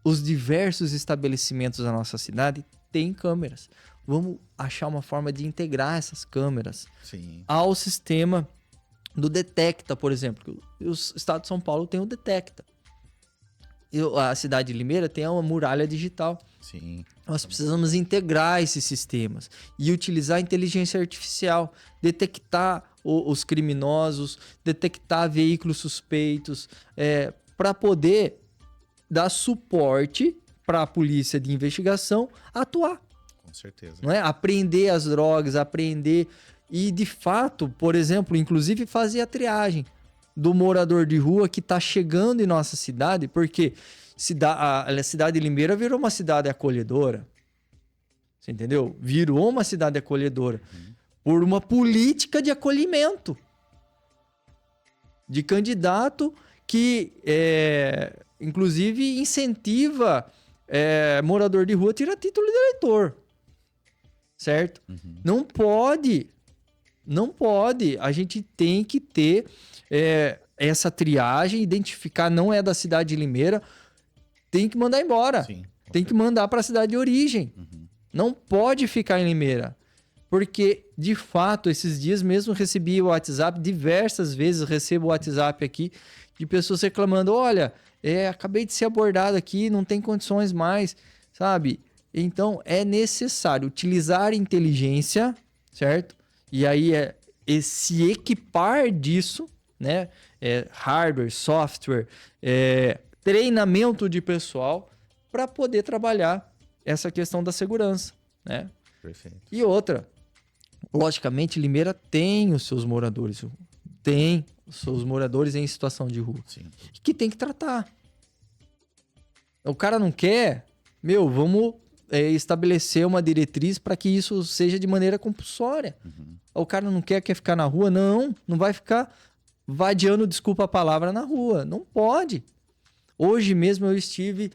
Os diversos estabelecimentos da nossa cidade têm câmeras. Vamos achar uma forma de integrar essas câmeras Sim. ao sistema do Detecta, por exemplo. O estado de São Paulo tem o Detecta. A cidade de Limeira tem uma muralha digital. Sim. Nós precisamos integrar esses sistemas e utilizar a inteligência artificial, detectar os criminosos, detectar veículos suspeitos, para poder dar suporte para a polícia de investigação atuar. Com certeza. Não é? Apreender as drogas, aprender e, de fato, por exemplo, inclusive fazer a triagem do morador de rua que está chegando em nossa cidade, porque a cidade de Limeira virou uma cidade acolhedora. Você entendeu? Virou uma cidade acolhedora por uma política de acolhimento de candidato que, inclusive, incentiva morador de rua a tirar título de eleitor. Certo? Uhum. Não pode. A gente tem que ter essa triagem, identificar, não é da cidade de Limeira, tem que mandar embora. Sim. Tem que mandar para a cidade de origem. Uhum. Não pode ficar em Limeira. Porque, de fato, esses dias mesmo recebi o WhatsApp, diversas vezes recebo o WhatsApp aqui, de pessoas reclamando, olha, acabei de ser abordado aqui, não tem condições mais, sabe? Então, é necessário utilizar a inteligência, certo? E aí se equipar disso, né? Hardware, software, treinamento de pessoal para poder trabalhar essa questão da segurança, né? Perfeito. E outra, logicamente, Limeira tem os seus moradores, em situação de rua, Sim. que tem que tratar. O cara não quer, vamos estabelecer uma diretriz para que isso seja de maneira compulsória. Uhum. O cara não quer ficar na rua? Não vai ficar vadiando, desculpa a palavra, na rua. Não pode. Hoje mesmo eu estive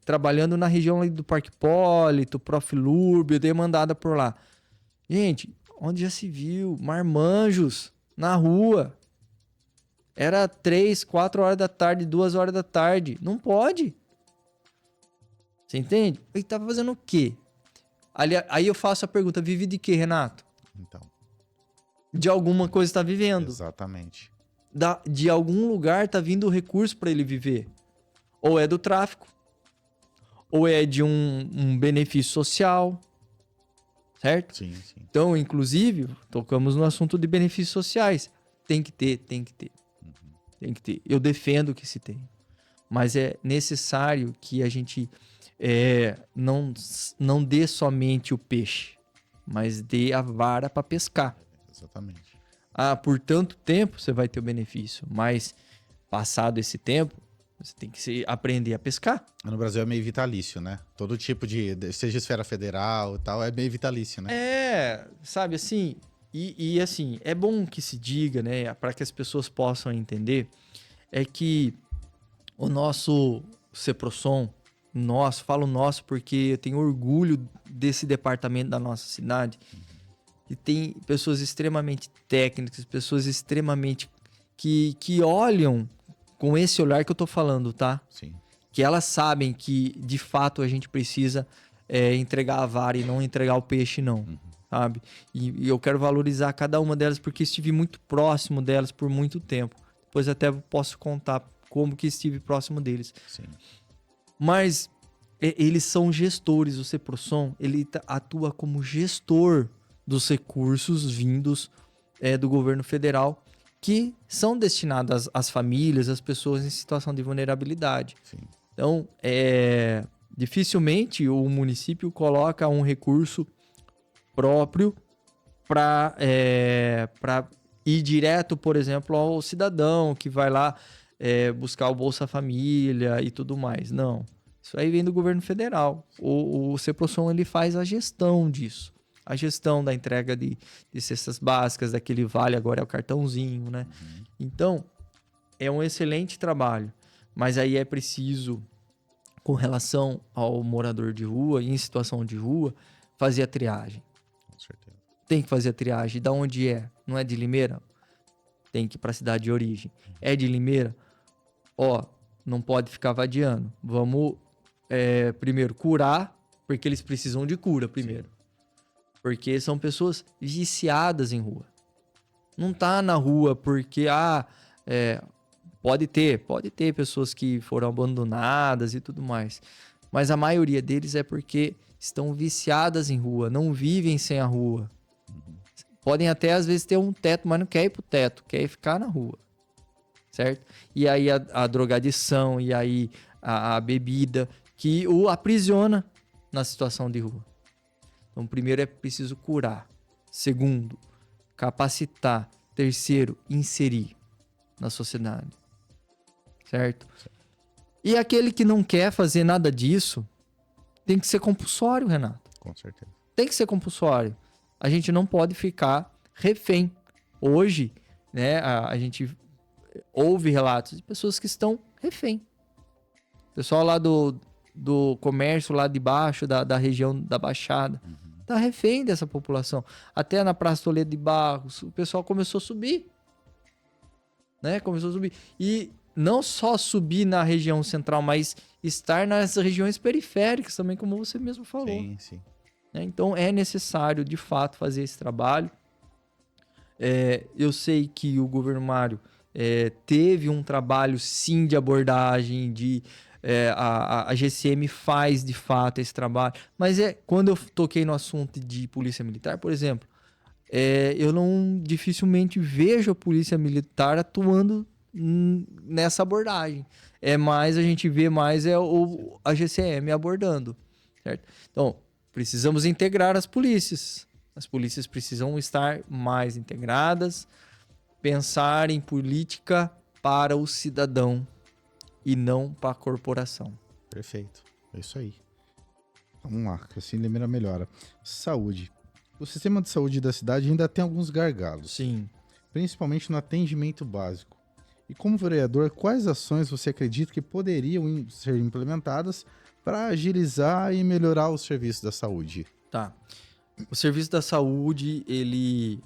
trabalhando na região ali do Parque Hipólito, Profilúrbio, dei uma andada por lá. Gente, onde já se viu marmanjos na rua? Era 3, 4 horas da tarde, 2 horas da tarde. Não pode. Você entende? Ele tava fazendo o quê? Aí eu faço a pergunta, vive de quê, Renato? Então. De alguma coisa está vivendo. Exatamente. De algum lugar tá vindo o recurso para ele viver. Ou é do tráfico, ou é de um benefício social, certo? Sim. Então, inclusive, tocamos no assunto de benefícios sociais. Tem que ter. Uhum. Tem que ter. Eu defendo que se tenha. Mas é necessário que a gente não dê somente o peixe, mas dê a vara para pescar. Exatamente. Por tanto tempo você vai ter o benefício, mas passado esse tempo, você tem que aprender a pescar. No Brasil é meio vitalício, né? Todo tipo seja esfera federal e tal, é meio vitalício, né? Sabe assim, e assim, é bom que se diga, né, para que as pessoas possam entender, é que o nosso Ceprosom, falo nosso porque eu tenho orgulho desse departamento da nossa cidade, que tem pessoas extremamente técnicas, pessoas extremamente que olham com esse olhar que eu tô falando, tá? Sim. que elas sabem que, de fato, a gente precisa entregar a vara e não entregar o peixe, não, sabe? E eu quero valorizar cada uma delas porque estive muito próximo delas por muito tempo. Depois até posso contar como que estive próximo deles. Sim. Mas eles são gestores, o Ceprosom, ele atua como gestor dos recursos vindos do governo federal que são destinados às famílias, às pessoas em situação de vulnerabilidade. Sim. Então, dificilmente o município coloca um recurso próprio para ir direto, por exemplo, ao cidadão que vai lá buscar o Bolsa Família e tudo mais. Não. Isso aí vem do governo federal. O Ceprosom, ele faz a gestão disso. A gestão da entrega de cestas básicas, daquele vale, agora é o cartãozinho, né? Então, é um excelente trabalho. Mas aí é preciso, com relação ao morador de rua, em situação de rua, fazer a triagem. Com certeza. Tem que fazer a triagem. Da onde é? Não é de Limeira? Tem que ir para a cidade de origem. É de Limeira? Não pode ficar vadiando. Vamos primeiro curar, porque eles precisam de cura primeiro. Sim. Porque são pessoas viciadas em rua. Não tá na rua porque pode ter pessoas que foram abandonadas e tudo mais. Mas a maioria deles é porque estão viciadas em rua, não vivem sem a rua. Podem até às vezes ter um teto, mas não quer ir pro teto, quer ficar na rua. Certo? E aí a drogadição, e aí a bebida que o aprisiona na situação de rua. Então, primeiro é preciso curar. Segundo, capacitar. Terceiro, inserir na sociedade. Certo? E aquele que não quer fazer nada disso, tem que ser compulsório, Renato. Com certeza. Tem que ser compulsório. A gente não pode ficar refém. Hoje, né, a gente ouve relatos de pessoas que estão refém. Pessoal lá do comércio lá de baixo, da região da Baixada, tá refém dessa população. Até na Praça Toledo de Barros, o pessoal começou a subir. Né? Começou a subir. E não só subir na região central, mas estar nas regiões periféricas também, como você mesmo falou. Sim, sim. Então é necessário, de fato, fazer esse trabalho. Eu sei que o governo Mário teve um trabalho, sim, de abordagem, a GCM faz, de fato, esse trabalho. Mas quando eu toquei no assunto de polícia militar, por exemplo, eu não dificilmente vejo a polícia militar atuando nessa abordagem. A gente vê mais a GCM abordando, certo? Então, precisamos integrar as polícias. As polícias precisam estar mais integradas, pensar em política para o cidadão e não para a corporação. Perfeito. É isso aí. Vamos lá, que assim Limeira melhora. Saúde. O sistema de saúde da cidade ainda tem alguns gargalos. Sim. Principalmente no atendimento básico. E como vereador, quais ações você acredita que poderiam ser implementadas para agilizar e melhorar o serviço da saúde? Tá. O serviço da saúde, ele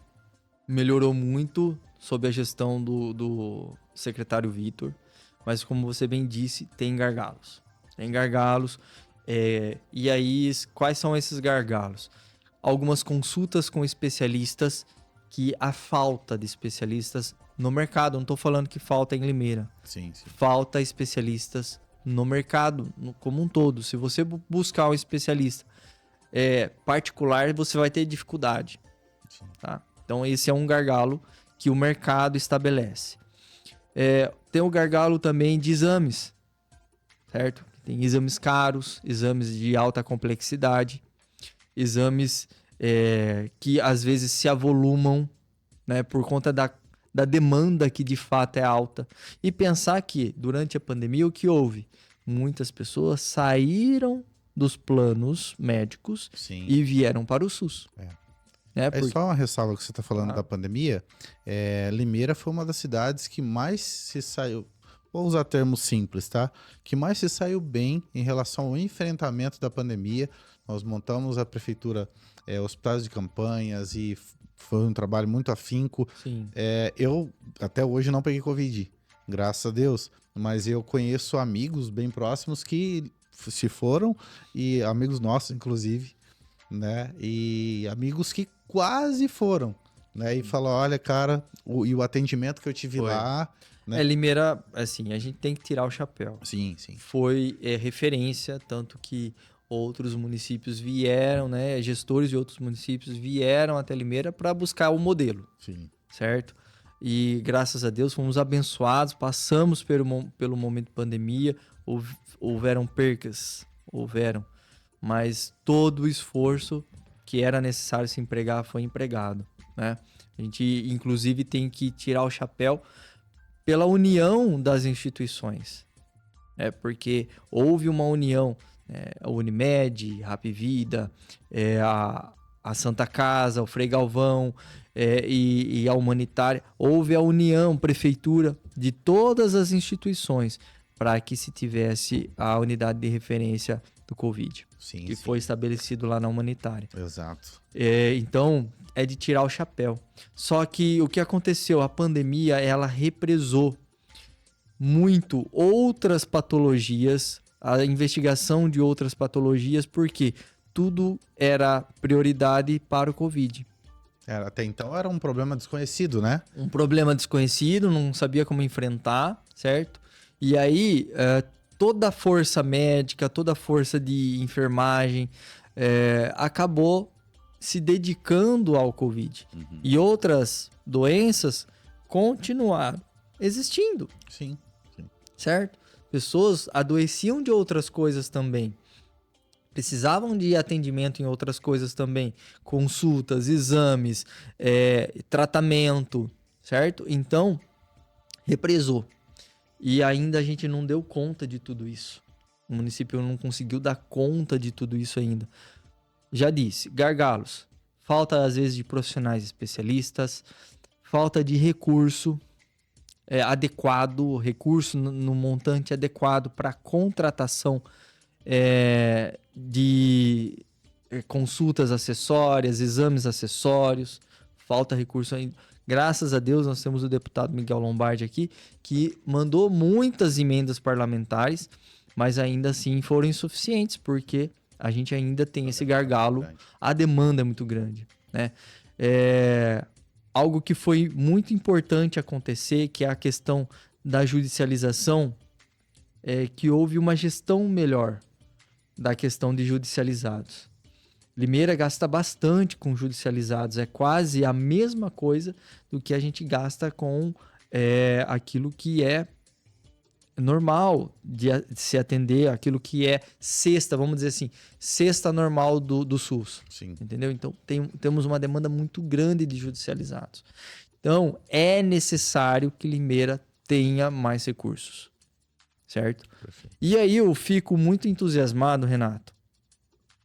melhorou muito sob a gestão do secretário Vitor, mas como você bem disse, tem gargalos. Tem gargalos. E aí, quais são esses gargalos? Algumas consultas com especialistas, que a falta de especialistas no mercado, não estou falando que falta em Limeira. Sim, sim. Falta especialistas no mercado, como um todo. Se você buscar um especialista particular, você vai ter dificuldade. Tá? Então, esse é um gargalo que o mercado estabelece. Tem o gargalo também de exames, certo? Tem exames caros, exames de alta complexidade, exames que às vezes se avolumam, né, por conta da demanda que de fato é alta. E pensar que, durante a pandemia, o que houve? Muitas pessoas saíram dos planos médicos Sim. e vieram para o SUS. Só uma ressalva que você está falando da pandemia. Limeira foi uma das cidades que mais se saiu, vou usar termos simples, tá? Que mais se saiu bem em relação ao enfrentamento da pandemia. Nós montamos a prefeitura, hospitais de campanhas, e foi um trabalho muito afinco. Sim. Eu até hoje não peguei Covid, graças a Deus. mas eu conheço amigos bem próximos que se foram, e amigos nossos, inclusive, né? E amigos que quase foram, né? E falou, olha, cara, o atendimento que eu tive Foi. lá, né? Limeira, assim, a gente tem que tirar o chapéu. Sim, sim. Foi referência, tanto que outros municípios vieram, né? Gestores de outros municípios vieram até Limeira para buscar o modelo, Sim. certo? E graças a Deus fomos abençoados, passamos pelo momento de pandemia, houveram percas, mas todo o esforço que era necessário se empregar foi empregado, né? A gente, inclusive, tem que tirar o chapéu pela união das instituições, porque houve uma união, a Unimed, Rap Vida, a Santa Casa, o Frei Galvão e a Humanitária. Houve a união, prefeitura, de todas as instituições para que se tivesse a unidade de referência do Covid, Sim, que sim. foi estabelecido lá na Humanitária. Exato. Então, é de tirar o chapéu. Só que o que aconteceu? A pandemia, ela represou muito outras patologias, a investigação de outras patologias, porque tudo era prioridade para o Covid. Até então era um problema desconhecido, né? Um problema desconhecido, não sabia como enfrentar, certo? E aí, toda a força médica, toda a força de enfermagem acabou se dedicando ao Covid. Uhum. E outras doenças continuaram existindo. Sim. Certo? Pessoas adoeciam de outras coisas também. Precisavam de atendimento em outras coisas também. Consultas, exames, tratamento, certo? Então, represou. E ainda a gente não deu conta de tudo isso. O município não conseguiu dar conta de tudo isso ainda. Já disse, gargalos. Falta, às vezes, de profissionais especialistas. Falta de recurso adequado, recurso no montante adequado para contratação de consultas acessórias, exames acessórios. Falta recurso ainda. Graças a Deus, nós temos o deputado Miguel Lombardi aqui, que mandou muitas emendas parlamentares, mas ainda assim foram insuficientes, porque a gente ainda tem esse gargalo, a demanda é muito grande, né? Algo que foi muito importante acontecer, que é a questão da judicialização, que houve uma gestão melhor da questão de judicializados. Limeira gasta bastante com judicializados, é quase a mesma coisa do que a gente gasta com aquilo que é normal de se atender, aquilo que é cesta, vamos dizer assim, cesta normal do SUS. Sim. Entendeu? Então, temos uma demanda muito grande de judicializados. Então, é necessário que Limeira tenha mais recursos. Certo? Perfeito. E aí eu fico muito entusiasmado, Renato,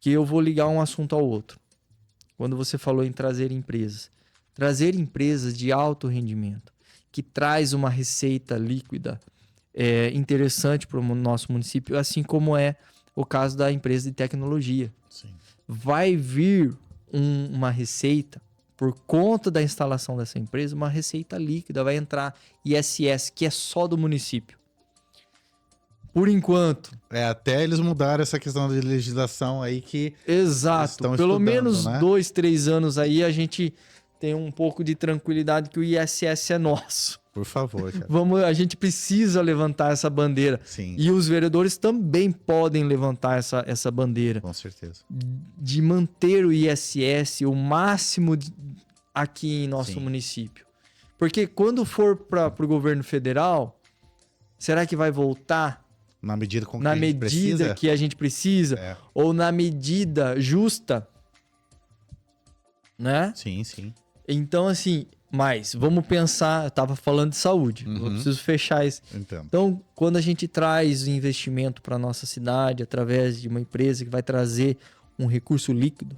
que eu vou ligar um assunto ao outro. Quando você falou em trazer empresas. Trazer empresas de alto rendimento, que traz uma receita líquida interessante para o nosso município, assim como é o caso da empresa de tecnologia. Sim. Vai vir uma receita, por conta da instalação dessa empresa, uma receita líquida, vai entrar ISS, que é só do município. Por enquanto. Até eles mudaram essa questão de legislação aí que... Exato. Pelo menos né? 2, 3 anos aí a gente tem um pouco de tranquilidade que o ISS é nosso. Por favor, cara. A gente precisa levantar essa bandeira. Sim. E os vereadores também podem levantar essa bandeira. Com certeza. De manter o ISS o máximo aqui em nosso município. Porque quando for para o governo federal, será que vai voltar? Na medida que a gente precisa? Ou na medida justa? Né? Sim, sim. Então, assim, mas vamos pensar, eu estava falando de saúde, eu preciso fechar isso. Entendo. Então, quando a gente traz investimento para nossa cidade através de uma empresa que vai trazer um recurso líquido,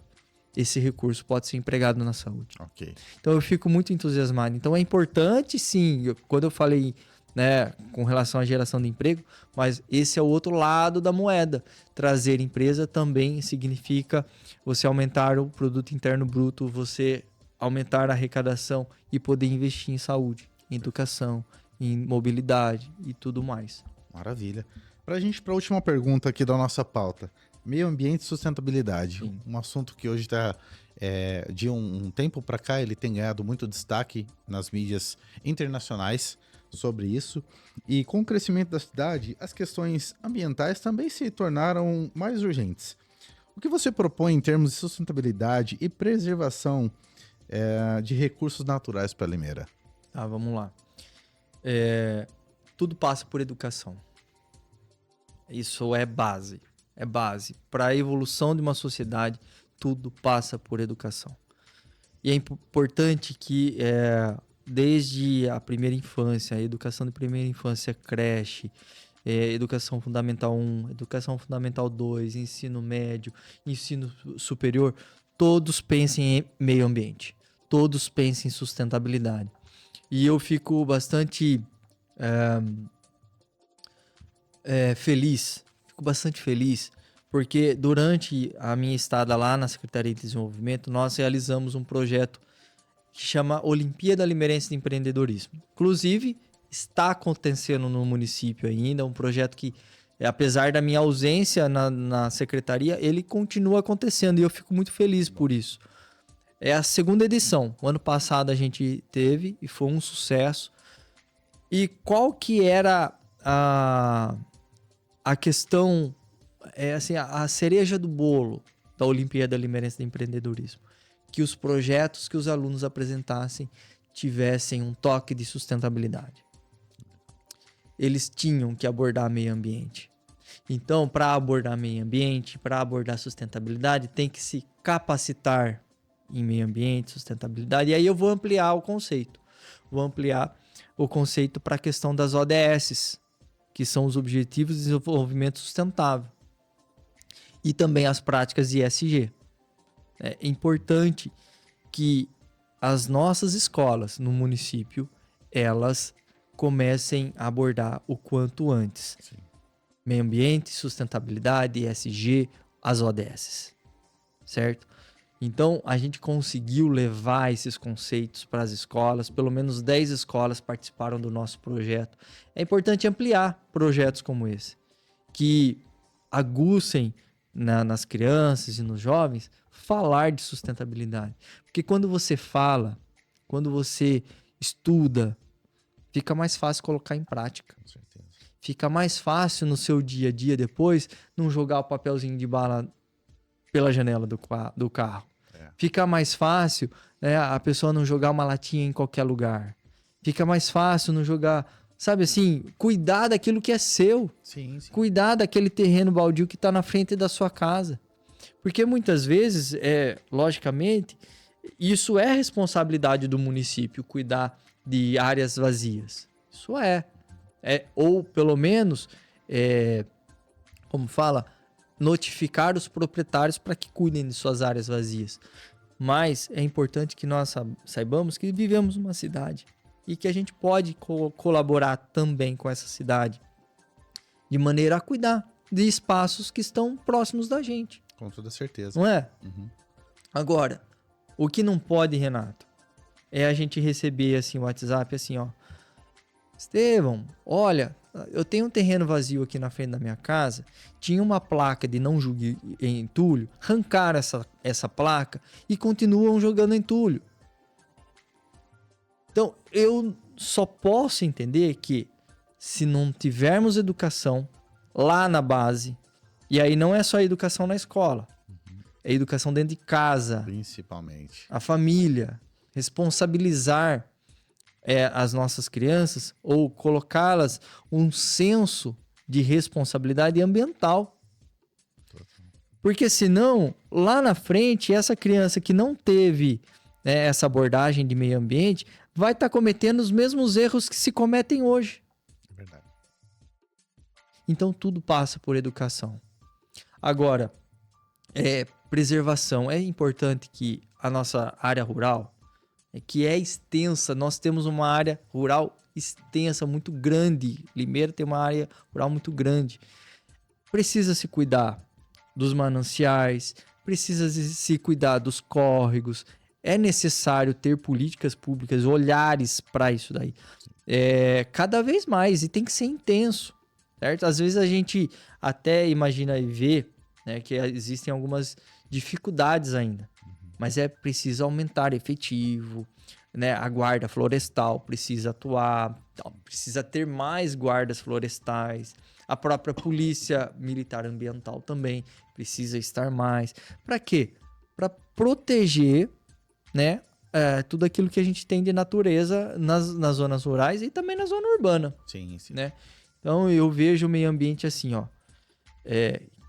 esse recurso pode ser empregado na saúde. Ok. Então, eu fico muito entusiasmado. Então, é importante, sim, quando eu falei, né, com relação à geração de emprego, mas esse é o outro lado da moeda. Trazer empresa também significa você aumentar o produto interno bruto, você aumentar a arrecadação e poder investir em saúde, em educação, em mobilidade e tudo mais. Maravilha. Para a gente, para a última pergunta aqui da nossa pauta. Meio ambiente e sustentabilidade. Sim. Um assunto que hoje está, de um tempo para cá, ele tem ganhado muito destaque nas mídias internacionais sobre isso. E com o crescimento da cidade, as questões ambientais também se tornaram mais urgentes. O que você propõe em termos de sustentabilidade e preservação de recursos naturais para Limeira? Tá, vamos lá. Tudo passa por educação. Isso é base. É base. Para a evolução de uma sociedade, tudo passa por educação. E é importante que, desde a primeira infância, a educação de primeira infância, creche, educação fundamental 1, educação fundamental 2, ensino médio, ensino superior, todos pensem em meio ambiente. Todos pensem em sustentabilidade. E eu fico bastante feliz. Fico bastante feliz porque durante a minha estada lá na Secretaria de Desenvolvimento, nós realizamos um projeto que chama Olimpíada Limeirense de Empreendedorismo. Inclusive, está acontecendo no município ainda, um projeto que, apesar da minha ausência na secretaria, ele continua acontecendo e eu fico muito feliz por isso. É a segunda edição. O ano passado a gente teve e foi um sucesso. E qual que era a questão, assim, a cereja do bolo da Olimpíada Limeirense de Empreendedorismo? Que os projetos que os alunos apresentassem tivessem um toque de sustentabilidade. Eles tinham que abordar meio ambiente. Então, para abordar meio ambiente, para abordar sustentabilidade, tem que se capacitar em meio ambiente, sustentabilidade. E aí eu vou ampliar o conceito. Vou ampliar o conceito para a questão das ODS, que são os Objetivos de Desenvolvimento Sustentável. E também as práticas de ESG. É importante que as nossas escolas no município, elas comecem a abordar o quanto antes. Sim. Meio ambiente, sustentabilidade, ESG, as ODS. Certo? Então, a gente conseguiu levar esses conceitos para as escolas. Pelo menos 10 escolas participaram do nosso projeto. É importante ampliar projetos como esse, que aguçem nas crianças e nos jovens falar de sustentabilidade. Porque quando você fala, quando você estuda, fica mais fácil colocar em prática. Com certeza. Fica mais fácil no seu dia a dia depois não jogar o papelzinho de bala pela janela do carro. Fica mais fácil, né, a pessoa não jogar uma latinha em qualquer lugar. Fica mais fácil não jogar, sabe assim, cuidar daquilo que é seu. Sim, sim. Cuidar daquele terreno baldio que está na frente da sua casa. Porque muitas vezes, logicamente, isso é responsabilidade do município, cuidar de áreas vazias. Isso ou pelo menos, como fala, notificar os proprietários para que cuidem de suas áreas vazias. Mas é importante que nós saibamos que vivemos numa cidade e que a gente pode colaborar também com essa cidade de maneira a cuidar de espaços que estão próximos da gente. Com toda certeza. Não é? Uhum. Agora, o que não pode, Renato, é a gente receber assim o WhatsApp assim, ó. Estevão, olha, eu tenho um terreno vazio aqui na frente da minha casa, tinha uma placa de não jogue em entulho, arrancaram essa placa e continuam jogando entulho. Então, eu só posso entender que se não tivermos educação lá na base, e aí não é só educação na escola, é educação dentro de casa, Principalmente. a família, responsabilizar as nossas crianças ou colocá-las um senso de responsabilidade ambiental. Porque senão, lá na frente, essa criança que não teve essa abordagem de meio ambiente vai estar cometendo os mesmos erros que se cometem hoje. É verdade. Então, tudo passa por educação. Agora, preservação. É importante que a nossa área rural, que é extensa, nós temos uma área rural extensa, muito grande. Limeira tem uma área rural muito grande. Precisa se cuidar dos mananciais, precisa se cuidar dos córregos. É necessário ter políticas públicas, olhares para isso daí. cada vez mais, e tem que ser intenso, certo? Às vezes a gente até imagina e vê, né, que existem algumas dificuldades ainda, mas é preciso aumentar efetivo, né? A guarda florestal precisa atuar, precisa ter mais guardas florestais, a própria polícia militar ambiental também precisa estar mais. Para quê? Para proteger, né, tudo aquilo que a gente tem de natureza nas zonas rurais e também na zona urbana, Sim, sim. né? Então eu vejo o meio ambiente assim, ó,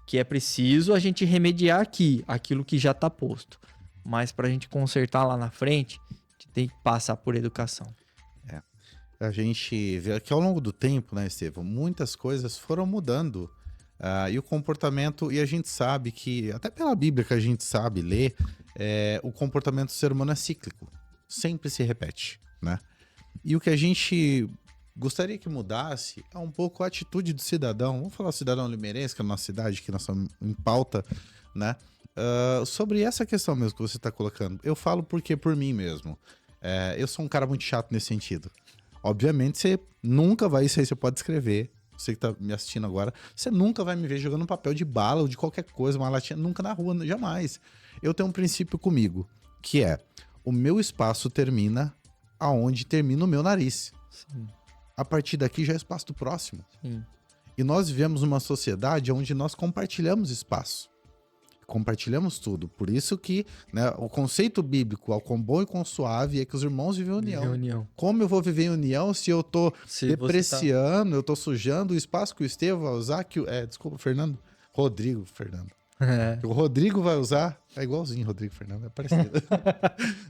que é preciso a gente remediar aquilo que já está posto, mas para a gente consertar lá na frente, a gente tem que passar por educação. A gente vê que ao longo do tempo, né, Estevão, muitas coisas foram mudando. E o comportamento, e a gente sabe que, até pela Bíblia que a gente sabe ler, o comportamento do ser humano é cíclico. Sempre se repete, né? E o que a gente gostaria que mudasse é um pouco a atitude do cidadão. Vamos falar do cidadão limeirense, que é a nossa cidade, que nós estamos em pauta, né? Sobre essa questão mesmo que você está colocando. Eu falo porque por mim mesmo. Eu sou um cara muito chato nesse sentido. Obviamente, você nunca vai, isso aí você pode escrever, você que tá me assistindo agora, você nunca vai me ver jogando um papel de bala ou de qualquer coisa, uma latinha, nunca na rua, jamais. Eu tenho um princípio comigo, que é, o meu espaço termina aonde termina o meu nariz. Sim. A partir daqui já é espaço do próximo. Sim. E nós vivemos uma sociedade onde nós compartilhamos espaço. Compartilhamos tudo. Por isso que, né, o conceito bíblico, ao quão bom e quão suave, é que os irmãos vivem em união. Como eu vou viver em união se eu tô depreciando, eu tô sujando o espaço que o Estevão vai usar, desculpa, Fernando? Rodrigo Fernando. O Rodrigo vai usar, é igualzinho Rodrigo Fernando, é parecido.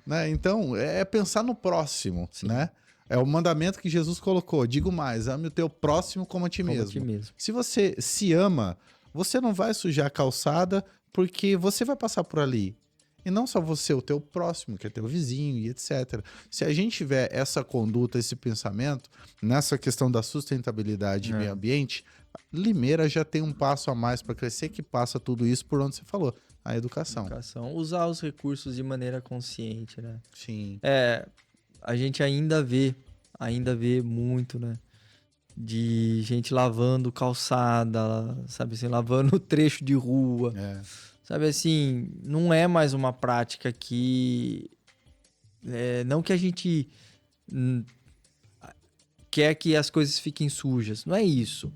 Né? Então, é pensar no próximo, sim, né? É o mandamento que Jesus colocou. Digo mais, ame o teu próximo como a ti mesmo. Se você se ama, você não vai sujar a calçada porque você vai passar por ali. E não só você, o teu próximo, que é teu vizinho e etc. Se a gente tiver essa conduta, esse pensamento, nessa questão da sustentabilidade e meio ambiente, Limeira já tem um passo a mais para crescer, que passa tudo isso por onde você falou, a educação. Usar os recursos de maneira consciente, né? Sim. A gente ainda vê muito, né? De gente lavando calçada, sabe assim, lavando trecho de rua. Sabe assim, não é mais uma prática que... não que a gente quer que as coisas fiquem sujas, não é isso.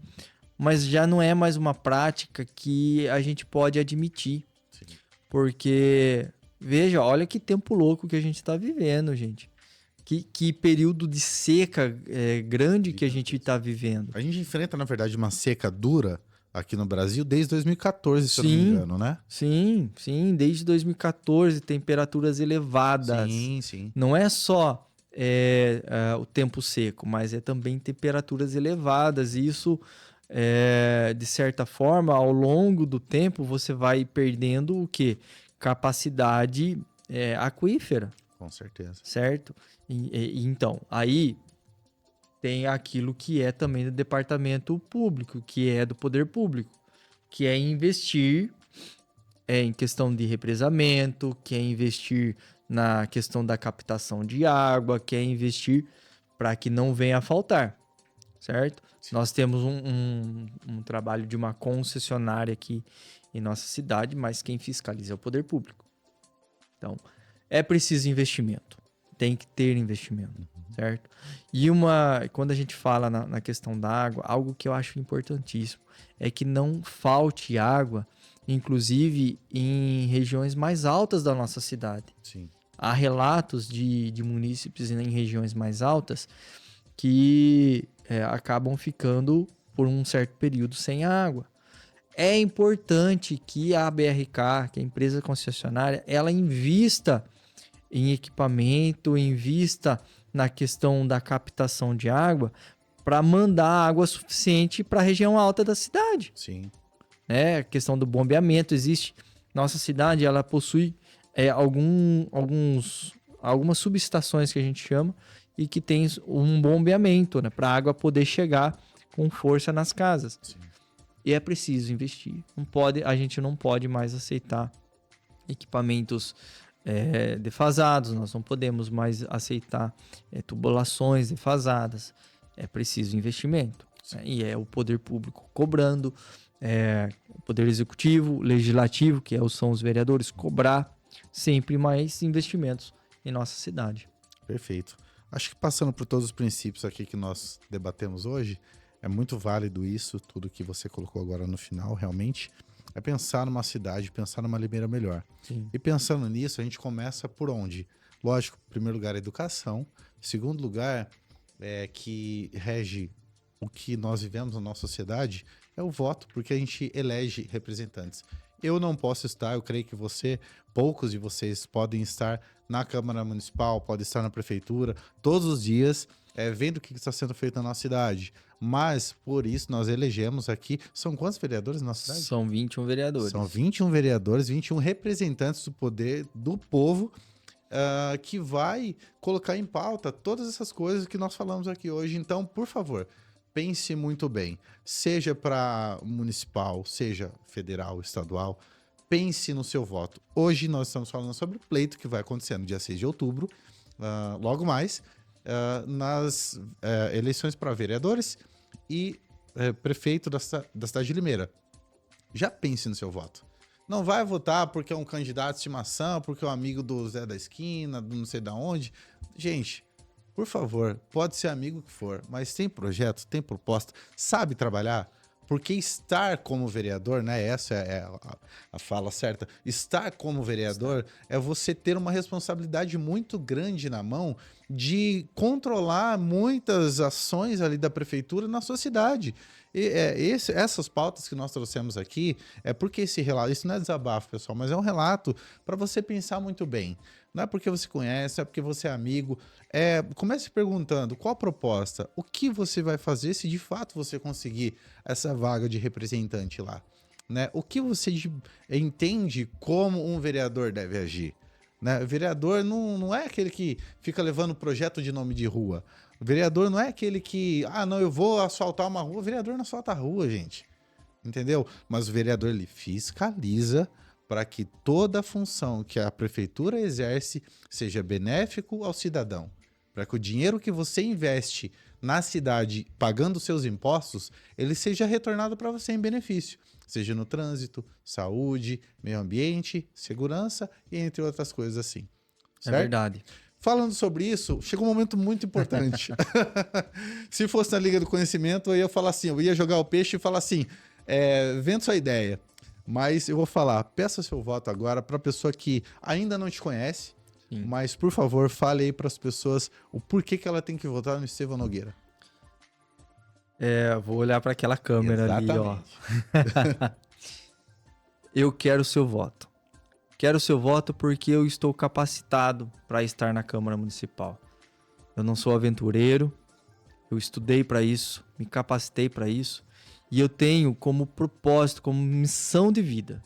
Mas já não é mais uma prática que a gente pode admitir. Sim. Porque, veja, olha que tempo louco que a gente está vivendo, gente. Que período de seca grande que a gente está vivendo. A gente enfrenta, na verdade, uma seca dura aqui no Brasil desde 2014, se eu não me engano, né? Sim, desde 2014, temperaturas elevadas. Sim. Não é só o tempo seco, mas é também temperaturas elevadas. E isso, de certa forma, ao longo do tempo, você vai perdendo o quê? Capacidade aquífera. Com certeza. Certo? Então, aí tem aquilo que é também do departamento público, que é do poder público, que é investir em questão de represamento, que é investir na questão da captação de água, que é investir para que não venha a faltar, certo? Sim. Nós temos um trabalho de uma concessionária aqui em nossa cidade, mas quem fiscaliza é o poder público. Então, é preciso investimento. Tem que ter investimento, certo? E quando a gente fala na questão da água, algo que eu acho importantíssimo é que não falte água, inclusive em regiões mais altas da nossa cidade. Sim. Há relatos de munícipes em regiões mais altas que acabam ficando por um certo período sem água. É importante que a BRK, que é a empresa concessionária, ela invista em equipamento, invista na questão da captação de água para mandar água suficiente para a região alta da cidade. Sim. A questão do bombeamento existe. Nossa cidade, ela possui algumas subestações que a gente chama e que tem um bombeamento, né, para a água poder chegar com força nas casas. Sim. E é preciso investir. A gente não pode mais aceitar equipamentos defasados, nós não podemos mais aceitar tubulações defasadas. É preciso investimento. Né? E é o poder público cobrando, o poder executivo, legislativo, que são os vereadores, cobrar sempre mais investimentos em nossa cidade. Perfeito. Acho que passando por todos os princípios aqui que nós debatemos hoje, é muito válido isso, tudo que você colocou agora no final, realmente, é pensar numa cidade, pensar numa Limeira melhor. Sim. E pensando nisso, a gente começa por onde? Lógico, em primeiro lugar, a educação. Em segundo lugar, que rege o que nós vivemos na nossa sociedade, é o voto, porque a gente elege representantes. Eu não posso estar, eu creio que poucos de vocês podem estar na Câmara Municipal, podem estar na Prefeitura, todos os dias, vendo o que está sendo feito na nossa cidade. Mas, por isso, nós elegemos aqui, são quantos vereadores na nossa cidade? São 21 vereadores. São 21 vereadores, 21 representantes do poder do povo, que vai colocar em pauta todas essas coisas que nós falamos aqui hoje. Então, por favor, pense muito bem, seja para municipal, seja federal, estadual, pense no seu voto. Hoje nós estamos falando sobre o pleito que vai acontecer no dia 6 de outubro, logo mais, nas eleições para vereadores e prefeito da cidade de Limeira. Já pense no seu voto. Não vai votar porque é um candidato de estimação, porque é um amigo do Zé da esquina, do não sei da onde. Gente, por favor, pode ser amigo que for, mas tem projeto, tem proposta, sabe trabalhar? Porque estar como vereador, né? Essa é a fala certa. Estar como vereador é você ter uma responsabilidade muito grande na mão de controlar muitas ações ali da prefeitura na sua cidade. E essas pautas que nós trouxemos aqui, porque esse relato, isso não é desabafo, pessoal, mas é um relato para você pensar muito bem. Não é porque você conhece, é porque você é amigo. Comece perguntando qual a proposta, o que você vai fazer se de fato você conseguir essa vaga de representante lá. Né? O que você entende como um vereador deve agir. Né? O vereador não é aquele que fica levando projeto de nome de rua. O vereador não é aquele que, não, eu vou asfaltar uma rua. O vereador não asfalta a rua, gente. Entendeu? Mas o vereador, ele fiscaliza para que toda a função que a prefeitura exerce seja benéfico ao cidadão. Para que o dinheiro que você investe na cidade, pagando seus impostos, ele seja retornado para você em benefício. Seja no trânsito, saúde, meio ambiente, segurança e entre outras coisas assim. Certo? É verdade. Falando sobre isso, chegou um momento muito importante. Se fosse na Liga do Conhecimento, eu ia falar assim, eu ia jogar o peixe e falar assim, vendo sua ideia. Mas eu vou falar, peça seu voto agora para a pessoa que ainda não te conhece, sim, mas, por favor, fale aí para as pessoas o porquê que ela tem que votar no Estevão Nogueira. Vou olhar para aquela câmera. Exatamente. Ali, ó. Eu quero o seu voto. Quero o seu voto porque eu estou capacitado para estar na Câmara Municipal. Eu não sou aventureiro, eu estudei para isso, me capacitei para isso. E eu tenho como propósito, como missão de vida.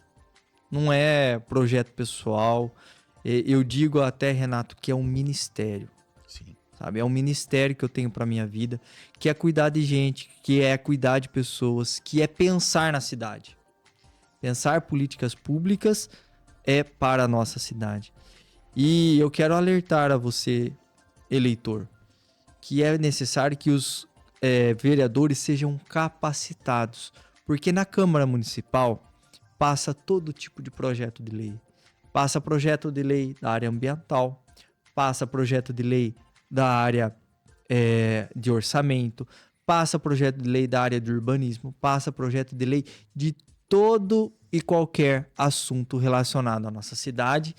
Não é projeto pessoal. Eu digo até, Renato, que é um ministério. Sim. Sabe? É um ministério que eu tenho para minha vida, que é cuidar de gente, que é cuidar de pessoas, que é pensar na cidade. Pensar políticas públicas para a nossa cidade. E eu quero alertar a você, eleitor, que é necessário que os vereadores sejam capacitados, porque na Câmara Municipal passa todo tipo de projeto de lei. Passa projeto de lei da área ambiental, passa projeto de lei da área de orçamento, passa projeto de lei da área de urbanismo, passa projeto de lei de todo e qualquer assunto relacionado à nossa cidade,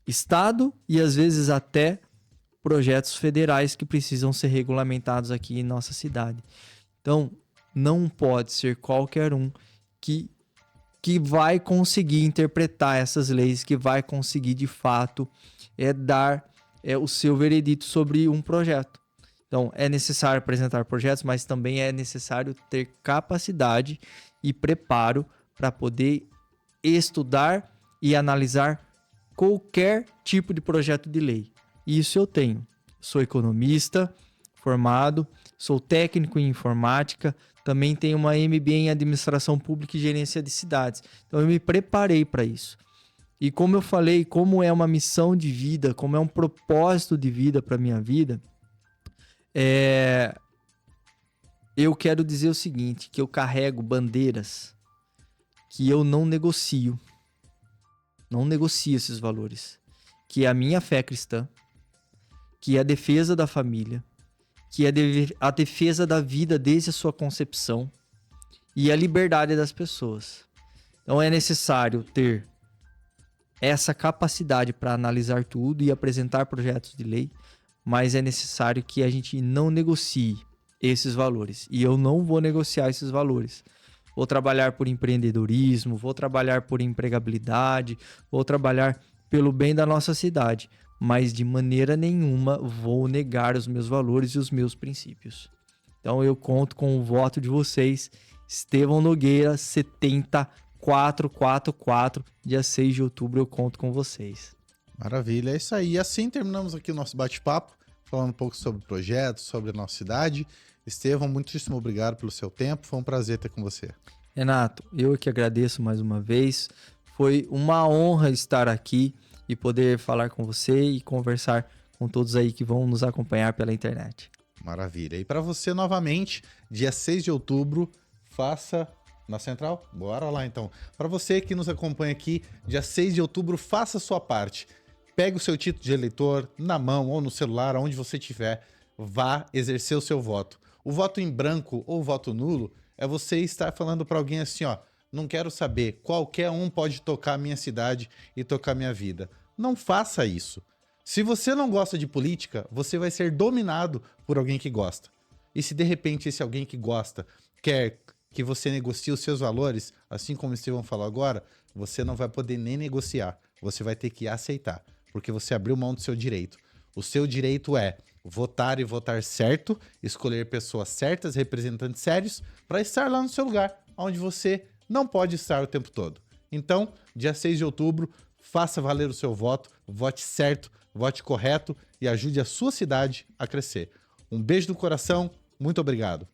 estado e às vezes até projetos federais que precisam ser regulamentados aqui em nossa cidade. Então, não pode ser qualquer um que vai conseguir interpretar essas leis, que vai conseguir, de fato, dar o seu veredito sobre um projeto. Então, é necessário apresentar projetos, mas também é necessário ter capacidade e preparo para poder estudar e analisar qualquer tipo de projeto de lei. Isso eu tenho. Sou economista formado, sou técnico em informática, também tenho uma MBA em administração pública e gerência de cidades. Então eu me preparei para isso. E como eu falei, como é uma missão de vida, como é um propósito de vida para minha vida, eu quero dizer o seguinte, que eu carrego bandeiras que eu não negocio. Não negocio esses valores. Que é a minha fé cristã, que é a defesa da família, que é a defesa da vida desde a sua concepção e a liberdade das pessoas. Então é necessário ter essa capacidade para analisar tudo e apresentar projetos de lei, mas é necessário que a gente não negocie esses valores. E eu não vou negociar esses valores. Vou trabalhar por empreendedorismo, vou trabalhar por empregabilidade, vou trabalhar pelo bem da nossa cidade, mas de maneira nenhuma vou negar os meus valores e os meus princípios. Então eu conto com o voto de vocês, Estevão Nogueira 70444, dia 6 de outubro eu conto com vocês. Maravilha, é isso aí. E assim terminamos aqui o nosso bate-papo, falando um pouco sobre projetos, sobre a nossa cidade. Estevão, muitíssimo obrigado pelo seu tempo, foi um prazer ter com você. Renato, eu que agradeço mais uma vez, foi uma honra estar aqui e poder falar com você e conversar com todos aí que vão nos acompanhar pela internet. Maravilha. E para você, novamente, dia 6 de outubro, faça... Na Central? Bora lá, então. Para você que nos acompanha aqui, dia 6 de outubro, faça a sua parte. Pegue o seu título de eleitor na mão ou no celular, onde você estiver, vá exercer o seu voto. O voto em branco ou voto nulo é você estar falando para alguém assim, ó, não quero saber, qualquer um pode tocar a minha cidade e tocar a minha vida. Não faça isso. Se você não gosta de política, você vai ser dominado por alguém que gosta. E se de repente esse alguém que gosta quer que você negocie os seus valores, assim como o Estevão falou agora, você não vai poder nem negociar. Você vai ter que aceitar, porque você abriu mão do seu direito. O seu direito é votar e votar certo, escolher pessoas certas, representantes sérios, para estar lá no seu lugar, onde você não pode estar o tempo todo. Então, dia 6 de outubro, faça valer o seu voto, vote certo, vote correto e ajude a sua cidade a crescer. Um beijo do coração, muito obrigado.